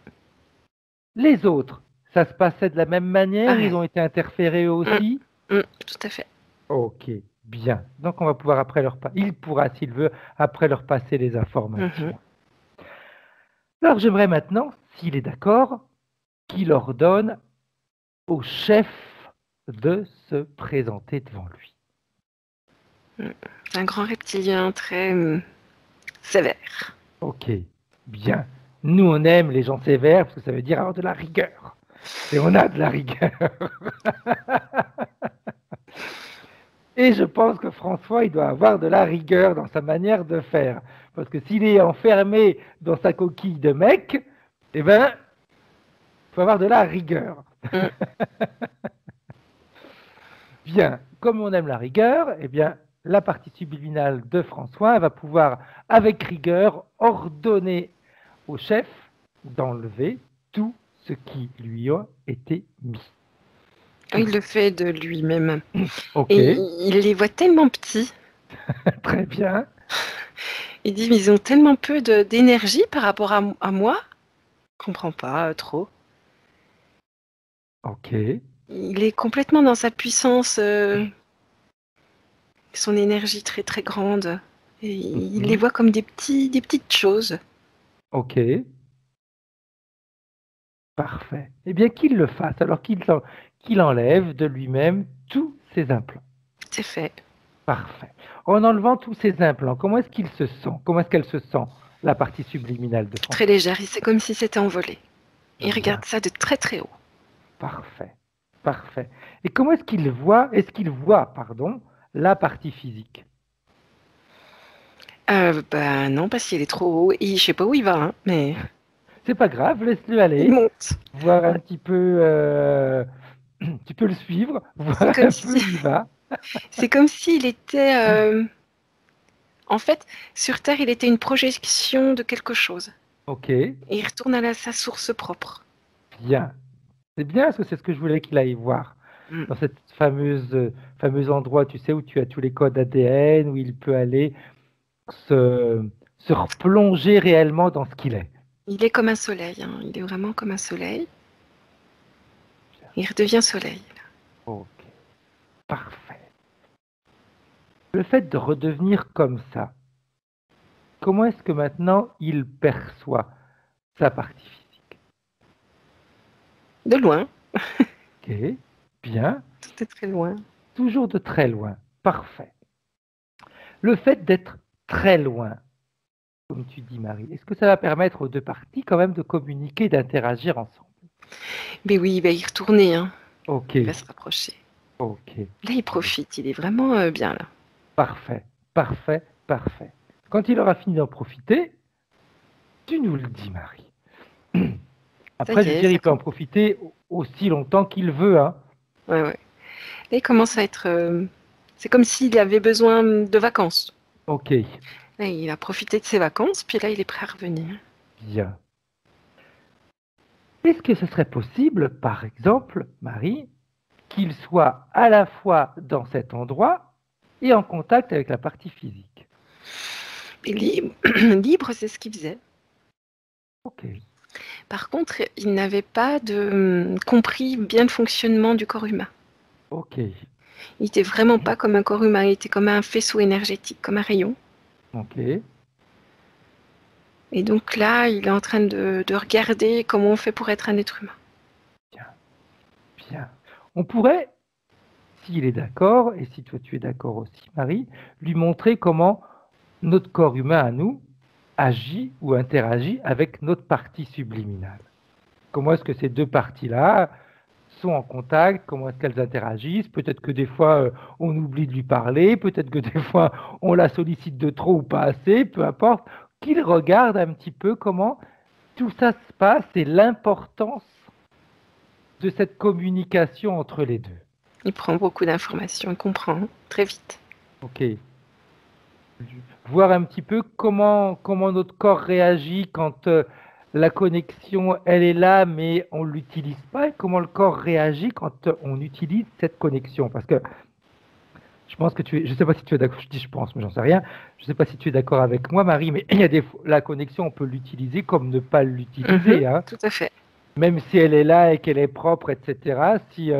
Les autres, ça se passait de la même manière, Pareil. ils ont été interférés aussi. Tout à fait. Ok, bien. Donc on va pouvoir après il pourra, s'il veut, après leur passer les informations. Alors j'aimerais maintenant, s'il est d'accord, qu'il ordonne au chef de se présenter devant lui. C'est un grand reptilien très sévère. Ok, bien. Nous, on aime les gens sévères parce que ça veut dire avoir de la rigueur. Et on a de la rigueur. Et je pense que François, il doit avoir de la rigueur dans sa manière de faire. Parce que s'il est enfermé dans sa coquille de mec, eh ben, il faut avoir de la rigueur. Bien, comme on aime la rigueur, eh bien, la partie subliminale de François va pouvoir, avec rigueur, ordonner au chef d'enlever tout ce qui lui a été mis. Il le fait de lui-même. Ok, Et il les voit tellement petits. très bien. Il dit, mais ils ont tellement peu d'énergie par rapport à moi. Je comprends pas trop. Ok, Il est complètement dans sa puissance, son énergie très très grande. Et il les voit comme des petites choses. ok. Parfait. Eh bien, qu'il le fasse, alors qu'il enlève de lui-même tous ses implants. C'est fait. Parfait. En enlevant tous ces implants, comment est-ce qu'il se sent? Comment est-ce qu'elle se sent, la partie subliminale de François? Très légère. C'est comme si c'était envolé. Il Bien. regarde ça de très très haut. Parfait. Parfait. Et comment est-ce qu'il voit, pardon, la partie physique? Non, parce qu'il est trop haut. Je sais pas où il va, hein, mais C'est pas grave, laisse-le il aller, monte. voir un petit peu, tu peux le suivre, voir un comme peu si- où il va. C'est comme s'il était. En fait, sur Terre, il était une projection de quelque chose. Ok, Et il retourne à sa source propre. bien. C'est bien, parce que c'est ce que je voulais qu'il aille voir. Dans cette fameux endroit, tu sais, où tu as tous les codes ADN, où il peut aller se replonger réellement dans ce qu'il est. Il est comme un soleil. Hein. Il est vraiment comme un soleil. Il redevient soleil. Ok, parfait. Le fait de redevenir comme ça, comment est-ce que maintenant il perçoit sa partie physique? De loin. Ok, bien. Tout est très loin. Toujours de très loin. Parfait. Le fait d'être très loin, comme tu dis, Marie, est-ce que ça va permettre aux deux parties quand même de communiquer, d'interagir ensemble? Mais oui, il va y retourner. Hein. Ok, Il va se rapprocher. ok. Là, il profite. Il est vraiment bien là. Parfait, parfait, parfait. Quand il aura fini d'en profiter, tu nous le dis, Marie. Après, je veux dire, il peut en profiter aussi longtemps qu'il veut. Hein. Ouais, ouais. Là, il commence à être. C'est comme s'il avait besoin de vacances. Ok, Là, il a profité de ses vacances, puis là, il est prêt à revenir. bien. Est-ce que ce serait possible, par exemple, Marie, qu'il soit à la fois dans cet endroit et en contact avec la partie physique? Et libre, c'est ce qu'il faisait. Ok, Par contre, il n'avait pas compris bien le fonctionnement du corps humain. ok, Il n'était vraiment pas comme un corps humain, il était comme un faisceau énergétique, comme un rayon. ok. Et donc là, il est en train de regarder comment on fait pour être un être humain. Bien, bien. On pourrait, s'il est d'accord, et si toi tu es d'accord aussi, Marie, lui montrer comment notre corps humain à nous agit ou interagit avec notre partie subliminale. Comment est-ce que ces deux parties-là sont en contact, comment est-ce qu'elles interagissent? Peut-être que des fois, on oublie de lui parler, peut-être que des fois, on la sollicite de trop ou pas assez, peu importe. Qu'il regarde un petit peu comment tout ça se passe et l'importance de cette communication entre les deux. Il prend beaucoup d'informations, il comprend très vite. Ok. Voir un petit peu comment notre corps réagit quand la connexion, elle est là, mais on ne l'utilise pas, et comment le corps réagit quand on utilise cette connexion. Parce que je pense que je ne sais pas si tu es d'accord, je dis je pense, mais j'en sais rien, je ne sais pas si tu es d'accord avec moi, Marie, mais il y a la connexion, on peut l'utiliser comme ne pas l'utiliser, hein. Tout à fait. Même si elle est là et qu'elle est propre, etc., si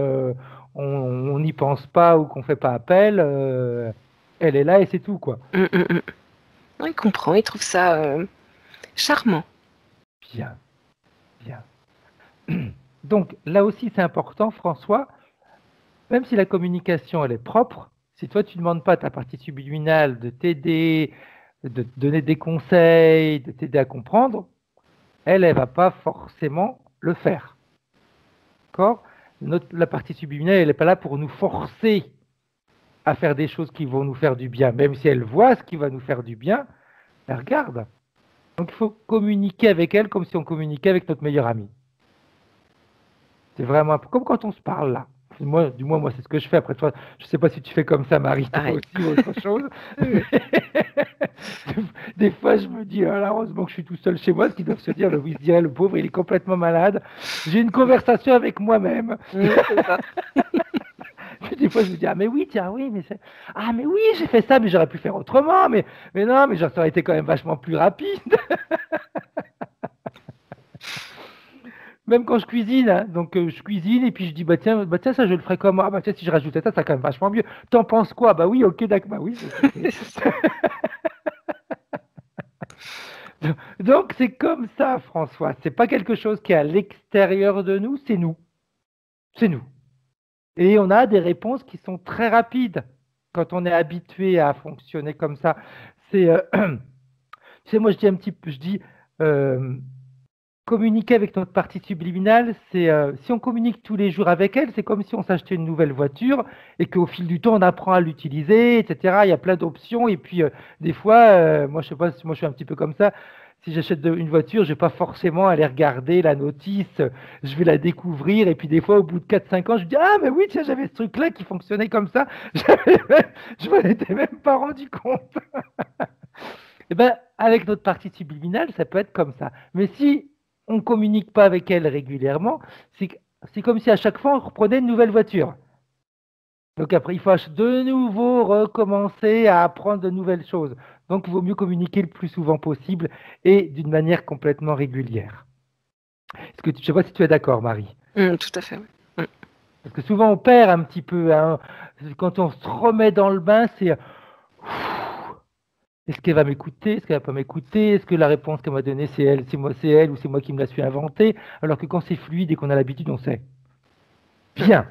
on n'y pense pas ou qu'on ne fait pas appel, elle est là et c'est tout, quoi. Non, il comprend, il trouve ça charmant. Bien, bien. Donc là aussi, c'est important, François, même si la communication, elle est propre, si toi, tu ne demandes pas à ta partie subliminale de t'aider, de te donner des conseils, de t'aider à comprendre, elle ne va pas forcément le faire. D'accord? La partie subliminale, elle n'est pas là pour nous forcer à faire des choses qui vont nous faire du bien, même si elle voit ce qui va nous faire du bien, elle regarde. Donc il faut communiquer avec elle comme si on communiquait avec notre meilleur ami. C'est vraiment comme quand on se parle là. Moi, du moins, moi, c'est ce que je fais. Après toi, je ne sais pas si tu fais comme ça, Marie, toi aussi, ou autre chose. Des fois, je me dis, ah, heureusement que je suis tout seul chez moi, ce qu'ils doivent se dire, il se dirait, le pauvre, il est complètement malade. J'ai une conversation avec moi-même. C'est ça. Des fois, je me dis, ah, mais oui, tiens, oui, ah, mais oui, j'ai fait ça, mais j'aurais pu faire autrement. Mais non, mais ça aurait été quand même vachement plus rapide. Même quand je cuisine, hein, donc je cuisine et puis je dis bah tiens ça je le ferais comment? Ah bah tiens si je rajoutais ça quand même vachement mieux. T'en penses quoi? Bah oui ok d'accord bah oui. Donc c'est comme ça François, c'est pas quelque chose qui est à l'extérieur de nous, c'est nous, c'est nous. Et on a des réponses qui sont très rapides quand on est habitué à fonctionner comme ça. C'est tu sais moi je dis un petit peu, je dis communiquer avec notre partie subliminale, c'est si on communique tous les jours avec elle, c'est comme si on s'achetait une nouvelle voiture et qu'au fil du temps, on apprend à l'utiliser, etc. Il y a plein d'options. Et puis, des fois, moi, je sais pas, moi, je suis un petit peu comme ça. Si j'achète une voiture, je vais pas forcément aller regarder la notice, je vais la découvrir. Et puis, des fois, au bout de 4-5 ans, je me dis, ah, mais oui, tiens, j'avais ce truc-là qui fonctionnait comme ça. Je m'en étais même pas rendu compte. Eh ben, avec notre partie subliminale, ça peut être comme ça. Mais si on ne communique pas avec elle régulièrement, c'est comme si à chaque fois on reprenait une nouvelle voiture. Donc après, il faut de nouveau recommencer à apprendre de nouvelles choses. Donc il vaut mieux communiquer le plus souvent possible et d'une manière complètement régulière. Je ne sais pas si tu es d'accord, Marie. Tout à fait, oui. Parce que souvent on perd un petit peu. Hein. Quand on se remet dans le bain, c'est est-ce qu'elle va m'écouter? Est-ce qu'elle va pas m'écouter? Est-ce que la réponse qu'elle m'a donnée, c'est elle, ou c'est moi qui me la suis inventée? Alors que quand c'est fluide et qu'on a l'habitude, on sait. Bien.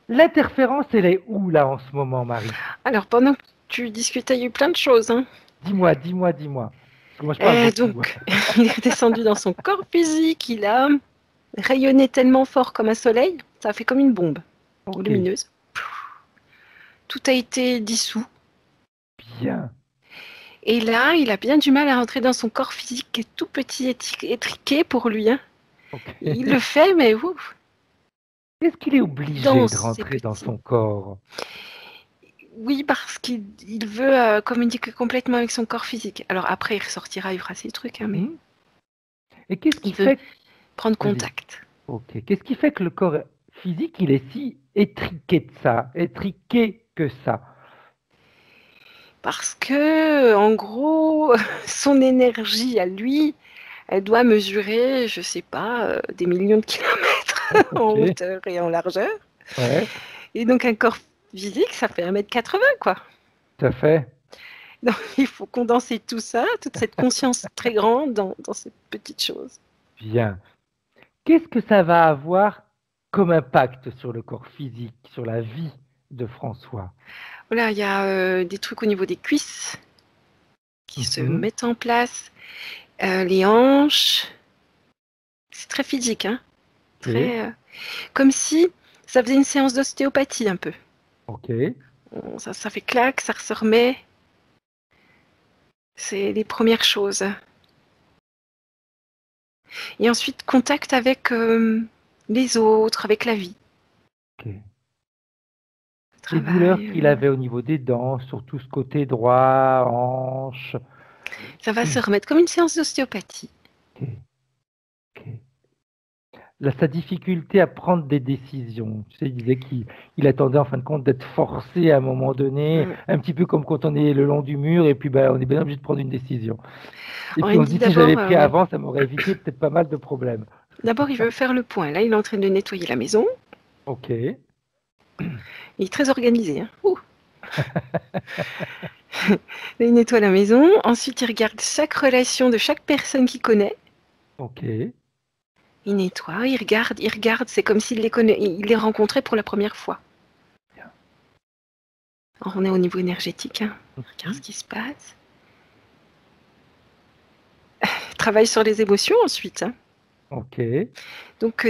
L'interférence, elle est où là en ce moment, Marie? Alors, pendant que tu discutais, il y a eu plein de choses. Hein. Dis-moi. Parce que moi, je parle beaucoup. Donc, il est descendu dans son corps physique, il a rayonné tellement fort comme un soleil, ça a fait comme une bombe lumineuse. Tout a été dissous. Bien. Et là, il a bien du mal à rentrer dans son corps physique qui est tout petit et étriqué pour lui. Hein. Okay. Il le fait, mais ouf. Est-ce qu'il est obligé de rentrer dans son corps? Oui, parce qu'il veut communiquer complètement avec son corps physique. Alors après, il ressortira, il fera ses trucs. Hein, mais et qu'est-ce qui veut prendre contact. Ok. Qu'est-ce qui fait que le corps physique, il est si étriqué que ça? Parce que, en gros, son énergie à lui, elle doit mesurer, je sais pas, des millions de kilomètres en hauteur et en largeur. Ouais. Et donc un corps physique, ça fait 1m80, quoi. Tout à fait. Donc il faut condenser tout ça, toute cette conscience très grande dans ces petites choses. Bien. Qu'est-ce que ça va avoir comme impact sur le corps physique, sur la vie de François? Voilà, il y a des trucs au niveau des cuisses qui se mettent en place, les hanches. C'est très physique, hein. Très, comme si ça faisait une séance d'ostéopathie un peu. Ok. Ça fait clac, ça se remet. C'est les premières choses. Et ensuite, contact avec les autres, avec la vie. Ok. Les Travail. douleurs qu'il avait au niveau des dents, surtout ce côté droit, hanche. Ça va se remettre comme une séance d'ostéopathie. Ok, ok. Là, sa difficulté à prendre des décisions. Tu sais, il disait qu'il attendait en fin de compte d'être forcé à un moment donné, un petit peu comme quand on est le long du mur et puis on est bien obligé de prendre une décision. Et Alors, puis il me on se dit dit, si j'avais d'abord, pris avant, ça m'aurait évité peut-être pas mal de problèmes. d'abord, il veut faire le point. Là, il est en train de nettoyer la maison. Ok, Il est très organisé. Hein. Ouh. Là, il nettoie la maison. Ensuite, il regarde chaque relation de chaque personne qu'il connaît. ok. Il nettoie, il regarde. C'est comme s'il il les rencontrait pour la première fois. Bien. Alors, on est au niveau énergétique. Hein. On regarde ce qui se passe. Il travaille sur les émotions ensuite. Hein. Ok, Donc,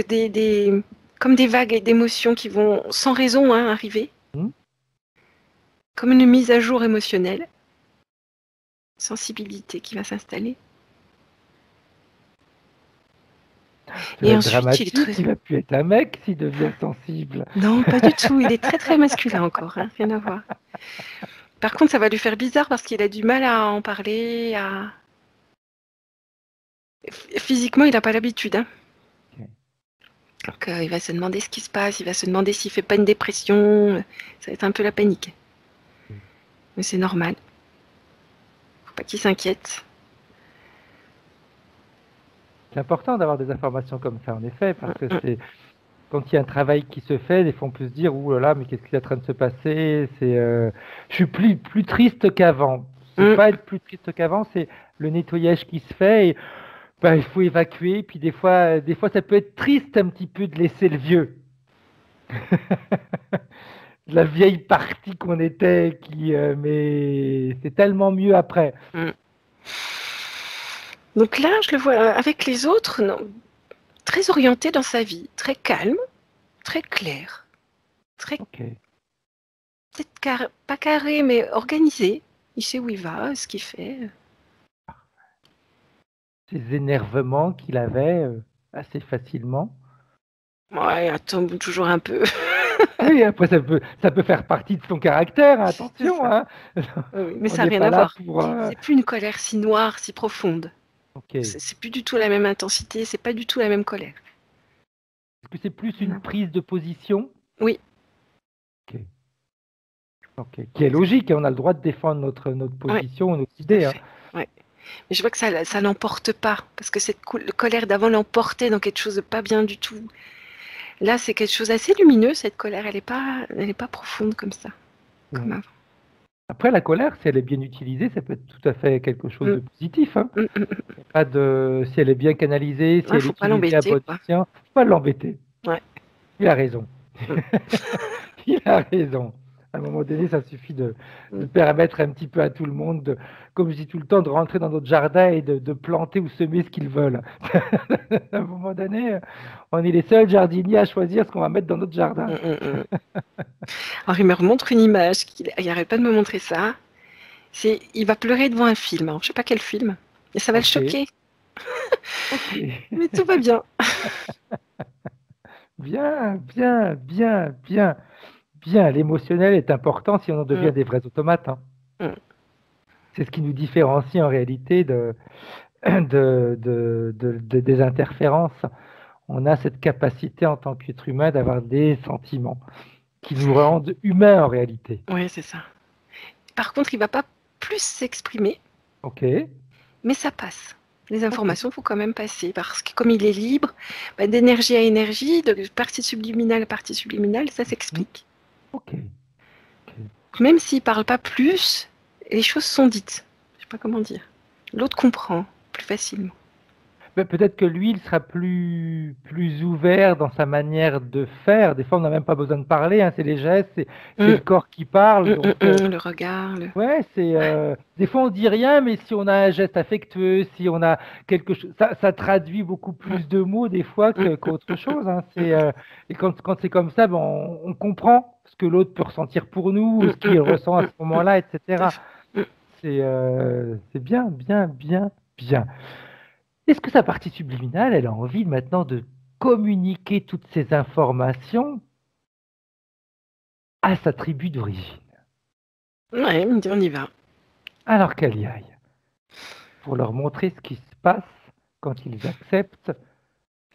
comme des vagues d'émotions qui vont sans raison hein, arriver. Hmm. Comme une mise à jour émotionnelle. Sensibilité qui va s'installer. Ça Et va être ensuite, il est dramatique, très... il va plus être un mec s'il devient sensible. Non, pas du tout. Il est très très masculin encore. Hein, rien à voir. Par contre, ça va lui faire bizarre parce qu'il a du mal à en parler. Physiquement, il n'a pas l'habitude. Hein. Ok. Donc, il va se demander ce qui se passe. Il va se demander s'il fait pas une dépression. Ça va être un peu la panique. Ok. Mais c'est normal. Faut pas qu'il s'inquiète. C'est important d'avoir des informations comme ça, en effet, parce que c'est quand il y a un travail qui se fait, des fois on peut se dire, ouh là là, mais qu'est-ce qui est en train de se passer? Je suis plus triste qu'avant. C'est pas être plus triste qu'avant, c'est le nettoyage qui se fait. Et, il faut évacuer. Puis des fois, ça peut être triste un petit peu de laisser le vieux, la vieille partie qu'on était, mais c'est tellement mieux après. Donc là, je le vois avec les autres, non, très orienté dans sa vie, très calme, très clair, très Ok. peut-être pas carré, mais organisé. Il sait où il va, ce qu'il fait. Ces énervements qu'il avait assez facilement. Ouais, attends toujours un peu. Oui, après, ça peut faire partie de son caractère, hein, C'est attention, ça. hein. Oui, mais On ça n'a n'est rien pas à là voir. pour. C'est plus une colère si noire, si profonde. Ok. Est-ce C'est plus du tout la même intensité, c'est pas du tout la même colère. que c'est plus Rien une à voir. prise de position? Oui, Ok. Ok. Qui est logique, hein, on a le droit de défendre notre ouais, position, notre tout à idée, hein. fait. Ouais. Mais je vois que ça l'emporte pas, parce que cette colère d'avant l'emportait dans quelque chose de pas bien du tout. Là, c'est quelque chose d'assez lumineux, cette colère. Elle est pas profonde comme ça, comme Ouais. avant. Après, la colère, si elle est bien utilisée, ça peut être tout à fait quelque chose Mm, de positif, hein. mm, mm. Y a pas si elle est bien canalisée, si Ouais, elle est faut pas utilisée à l'embêter, bon quoi. escient, faut pas l'embêter. Ouais. Il a raison. Mm, Il a raison. À un moment donné, ça suffit de mm. permettre un petit peu à tout le monde, comme je dis tout le temps, de rentrer dans notre jardin et de planter ou semer ce qu'ils veulent. À un moment donné, on est les seuls jardiniers à choisir ce qu'on va mettre dans notre jardin. Alors, il me remontre une image, il arrête pas de me montrer ça. Il va pleurer devant un film. Alors, je sais pas quel film. Et ça va le Ok, choquer. ok. Mais tout va bien. Bien, bien, bien, bien, bien. L'émotionnel est important si on en Mm, devient des vrais automates, hein. mm. C'est ce qui nous différencie en réalité des interférences. On a cette capacité en tant qu'être humain d'avoir des sentiments qui nous rendent humains en réalité. Ouais, c'est ça. Par contre, il va pas plus s'exprimer, Ok, mais ça passe. Les ok, informations, faut quand même passer parce que comme il est libre, bah, d'énergie à énergie, de partie subliminale, ça hmm, s'explique. ok, ok. Même s'il parle pas plus, les choses sont dites. Je sais pas comment dire. L'autre comprend plus facilement. Ben, peut-être que lui, il sera plus ouvert dans sa manière de faire. Des fois, on n'a même pas besoin de parler, hein, c'est les gestes, c'est le Hum, corps qui parle. Donc, le regard, ouais, Ouais. des fois on dit rien, mais si on a un geste affectueux, si on a quelque chose, ça traduit beaucoup Hum, plus de mots des fois hum, qu'autre chose, hein. hum, Et quand c'est comme ça, ben, on comprend ce que l'autre peut ressentir pour nous, ou ce qu'il ressent à ce moment-là, tout à etc. fait. Hum. C'est bien, bien, bien, bien. Est-ce que sa partie subliminale, elle a envie maintenant de communiquer toutes ces informations à sa tribu d'origine? Ouais, il me dit on y va. Alors qu'elle y aille, pour leur montrer ce qui se passe quand ils acceptent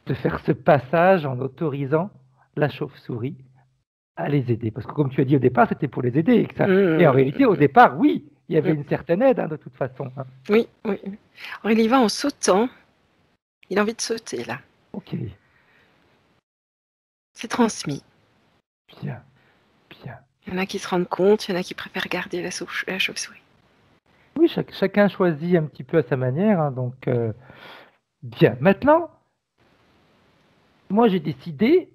de faire ce passage en autorisant la chauve-souris à les aider. Parce que comme tu as dit au départ, c'était pour les aider. Et en réalité, au départ, oui, il y avait une certaine aide, de toute façon. Oui, oui. Alors il y va en sautant. Il a envie de sauter, là. Ok, C'est transmis. bien, bien. Il y en a qui se rendent compte, il y en a qui préfèrent garder la chauve-souris. Oui, chacun choisit un petit peu à sa manière. Donc, bien. Maintenant, moi, j'ai décidé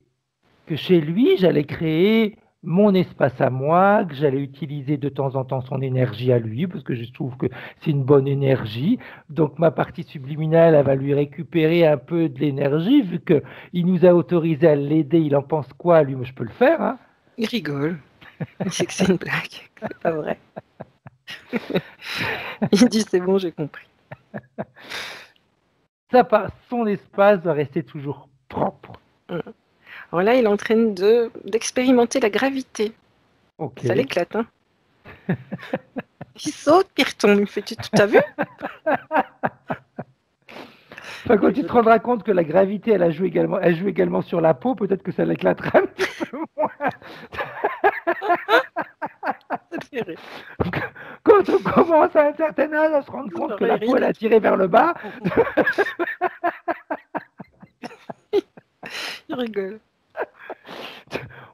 que chez lui, j'allais créer mon espace à moi, que j'allais utiliser de temps en temps son énergie à lui, parce que je trouve que c'est une bonne énergie. Donc ma partie subliminale, elle va lui récupérer un peu de l'énergie, vu qu'il nous a autorisé à l'aider. Il en pense quoi, lui? Moi, je peux le faire. Hein. Il rigole. Il sait que c'est une blague. C'est pas vrai. Il dit c'est bon, j'ai compris. Son espace doit rester toujours propre. Alors là, il est en train d'expérimenter la gravité. Okay. Ça l'éclate, hein. Il saute, puis il retombe. Il me fait, tu t'as vu? Enfin, quand tu te rendras compte que la gravité, elle joue également sur la peau, peut-être que ça l'éclatera un petit peu moins. Quand on commence à un certain âge à se rendre compte que la peau, elle a tiré vers le bas. Il rigole.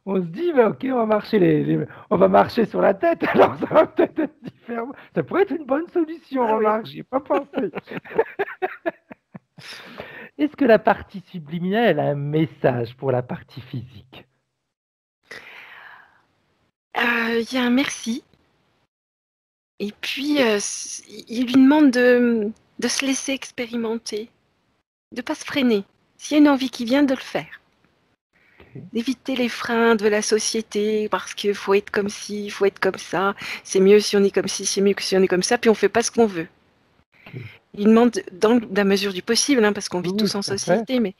On se dit, bah, ok, on va marcher sur la tête, alors ça va peut-être être différent. Ça pourrait être une bonne solution, remarque, j'y ai pas pensé. Est-ce que la partie subliminale, elle a un message pour la partie physique? Il y a un merci. Et puis, il lui demande de se laisser expérimenter, de ne pas se freiner. S'il y a une envie qui vient, de le faire. Okay. D'éviter les freins de la société, parce qu'il faut être comme ci, il faut être comme ça. C'est mieux si on est comme ci, c'est mieux que si on est comme ça, puis on ne fait pas ce qu'on veut. Okay. Il demande, dans la mesure du possible, hein, parce qu'on vit tous en société, mais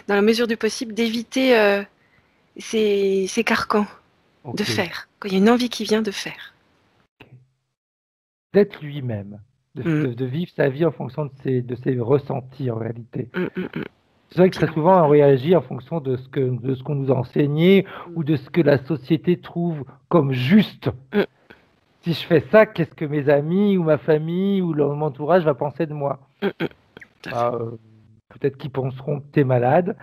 dans la mesure du possible, d'éviter ces carcans, de faire. Quand il y a une envie qui vient, de faire. D'être lui-même, de vivre sa vie en fonction de ses ressentis en réalité. C'est vrai que très souvent on réagit en fonction de ce qu'on nous a enseigné ou de ce que la société trouve comme juste. Si je fais ça, qu'est-ce que mes amis ou ma famille ou mon entourage va penser de moi? Peut-être qu'ils penseront que tu es malade.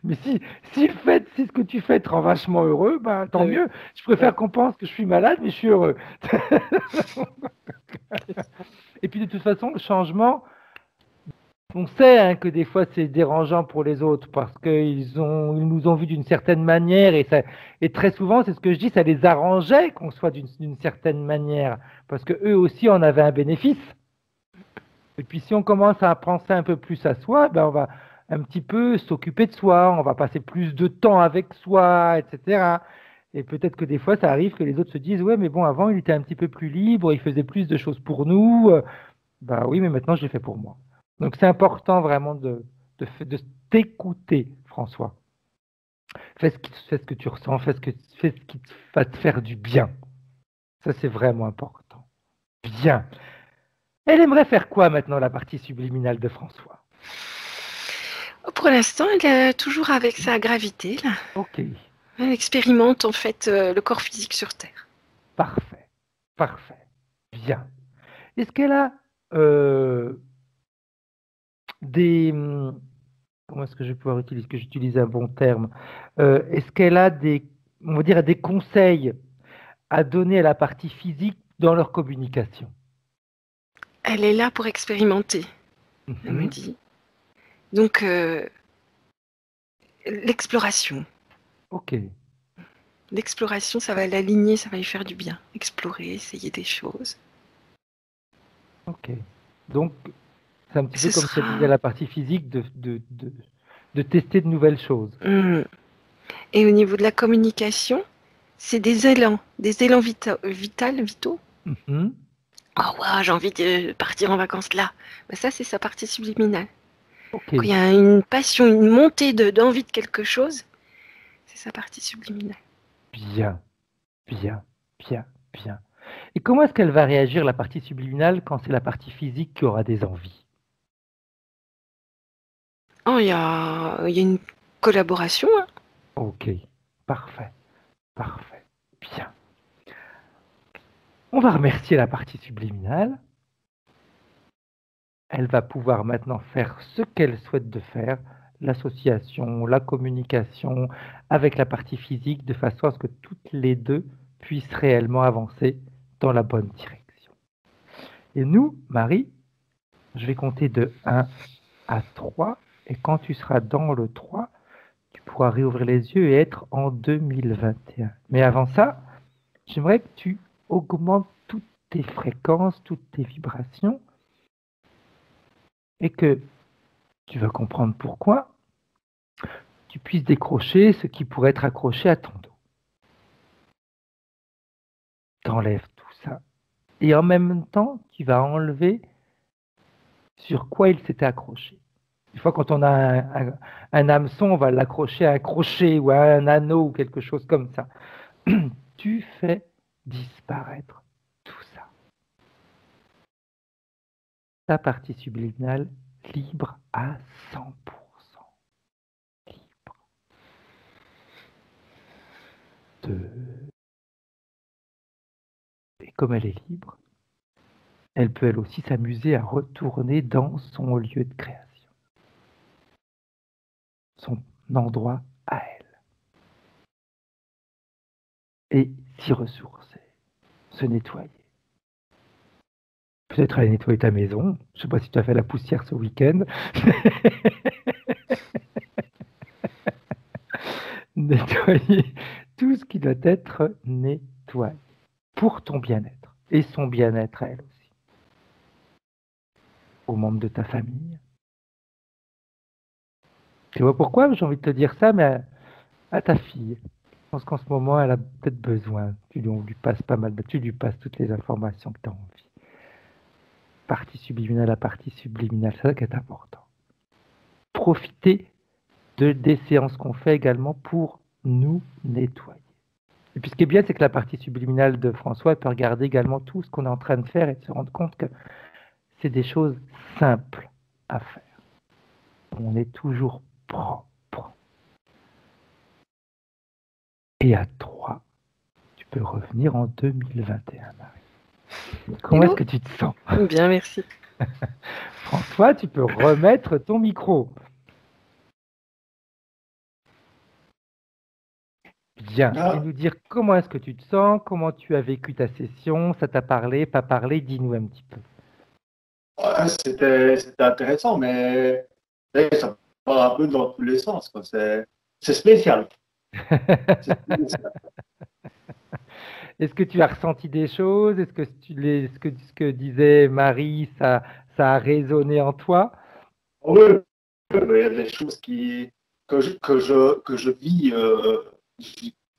Mais si ce que tu fais te rend vachement heureux, ben, tant mieux. Je préfère qu'on pense que je suis malade, mais je suis heureux. Et puis de toute façon, le changement, on sait que des fois c'est dérangeant pour les autres parce qu'ils nous ont vus d'une certaine manière et très souvent, c'est ce que je dis, ça les arrangeait qu'on soit d'une certaine manière parce qu'eux aussi en avaient un bénéfice. Et puis si on commence à penser un peu plus à soi, ben on va un petit peu s'occuper de soi, on va passer plus de temps avec soi, etc. Et peut-être que des fois, ça arrive que les autres se disent « Ouais, mais bon, avant, il était un petit peu plus libre, il faisait plus de choses pour nous. » Ben oui, mais maintenant, je l'ai fait pour moi. Donc c'est important vraiment de t'écouter, François. Fais ce que tu ressens, fais ce qui va te faire du bien. Ça, c'est vraiment important. Bien. Elle aimerait faire quoi maintenant, la partie subliminale de François? Pour l'instant, elle est toujours avec sa gravité. Là. Ok. Elle expérimente en fait le corps physique sur Terre. Parfait. Parfait. Bien. Est-ce qu'elle a comment est-ce que je vais pouvoir utiliser, que j'utilise un bon terme? Est-ce qu'elle a des conseils à donner à la partie physique dans leur communication? Elle est là pour expérimenter, elle me dit. Donc, l'exploration. Ok. L'exploration, ça va l'aligner, ça va lui faire du bien. Explorer, essayer des choses. Ok. Donc, c'est un petit peu comme je disais à la partie physique, de tester de nouvelles choses. Et au niveau de la communication, c'est des élans vitaux, Oh, ouais, j'ai envie de partir en vacances là. Ben, ça, c'est sa partie subliminale. Ok, Quand il y a une passion, une montée d'envie de quelque chose, c'est sa partie subliminale. bien, bien, bien, bien. Et comment est-ce qu'elle va réagir, la partie subliminale, quand c'est la partie physique qui aura des envies? Oh, il y a une collaboration, hein. Ok, parfait, parfait, bien. On va remercier la partie subliminale. Elle va pouvoir maintenant faire ce qu'elle souhaite de faire, l'association, la communication avec la partie physique, de façon à ce que toutes les deux puissent réellement avancer dans la bonne direction. Et nous, Marie, je vais compter de 1 à 3, et quand tu seras dans le 3, tu pourras réouvrir les yeux et être en 2021. Mais avant ça, j'aimerais que tu augmentes toutes tes fréquences, toutes tes vibrations, et que tu vas comprendre pourquoi tu puisses décrocher ce qui pourrait être accroché à ton dos. T'enlèves tout ça. Et en même temps, tu vas enlever sur quoi il s'était accroché. Des fois, quand on a un hameçon, on va l'accrocher à un crochet ou à un anneau ou quelque chose comme ça. Tu fais disparaître tout ça. Ta partie subliminale libre à 100%. Libre. 2. Et comme elle est libre, elle peut elle aussi s'amuser à retourner dans son lieu de création, son endroit à elle, et s'y ressourcer, se nettoyer. Peut-être aller nettoyer ta maison. Je ne sais pas si tu as fait la poussière ce week-end. Nettoyer tout ce qui doit être nettoyé pour ton bien-être et son bien-être à elle aussi, aux membres de ta famille. Tu vois pourquoi j'ai envie de te dire ça, mais à ta fille. Je pense qu'en ce moment, elle a peut-être besoin. On lui passe pas mal, tu lui passes toutes les informations que tu as envie. Partie subliminale à partie subliminale, c'est ça qui est important. Profitez des séances qu'on fait également pour nous nettoyer. Et puis ce qui est bien, c'est que la partie subliminale de François peut regarder également tout ce qu'on est en train de faire et se rendre compte que c'est des choses simples à faire. On est toujours propre. Et à 3, tu peux revenir en 2021, Marie. Comment est-ce que tu te sens? Bien, merci. François, tu peux remettre ton micro. Bien. Et nous dire comment est-ce que tu te sens, comment tu as vécu ta session, ça t'a parlé, pas parlé, dis-nous un petit peu. Ouais, c'était intéressant, mais ça part un peu dans tous les sens, quoi. C'est spécial. C'est spécial. Est-ce que tu as ressenti des choses? Est-ce que ce que disait Marie, ça a résonné en toi? Oui, il y a des choses que je vis,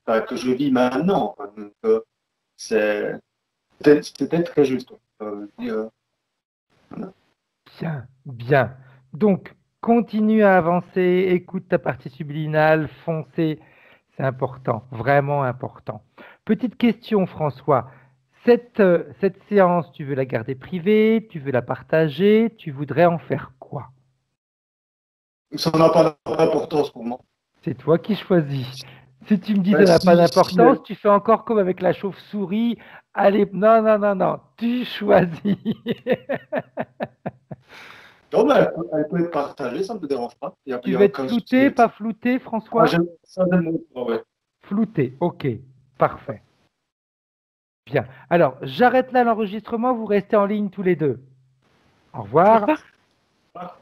enfin, que je vis maintenant, quoi. Donc, c'était très juste. Voilà. Bien, bien. Donc, continue à avancer, écoute ta partie subliminale, foncez. C'est important, vraiment important. Petite question, François. Cette séance, tu veux la garder privée, tu veux la partager, tu voudrais en faire quoi? Ça n'a pas d'importance pour moi. C'est toi qui choisis. Si tu me dis ça Ouais, n'a pas si, d'importance, tu fais encore comme avec la chauve-souris. Allez, non, non, non, non, tu choisis. non, mais elle peut être partagée, ça ne me dérange pas. Il Tu y a veux être aucun souci flouté, avec ça. pas flouté, Ah, François? ça, j'aime beaucoup, ouais. Flouté, ok, parfait. Bien. Alors, j'arrête là l'enregistrement, vous restez en ligne tous les deux. Au Au revoir. revoir. Ah.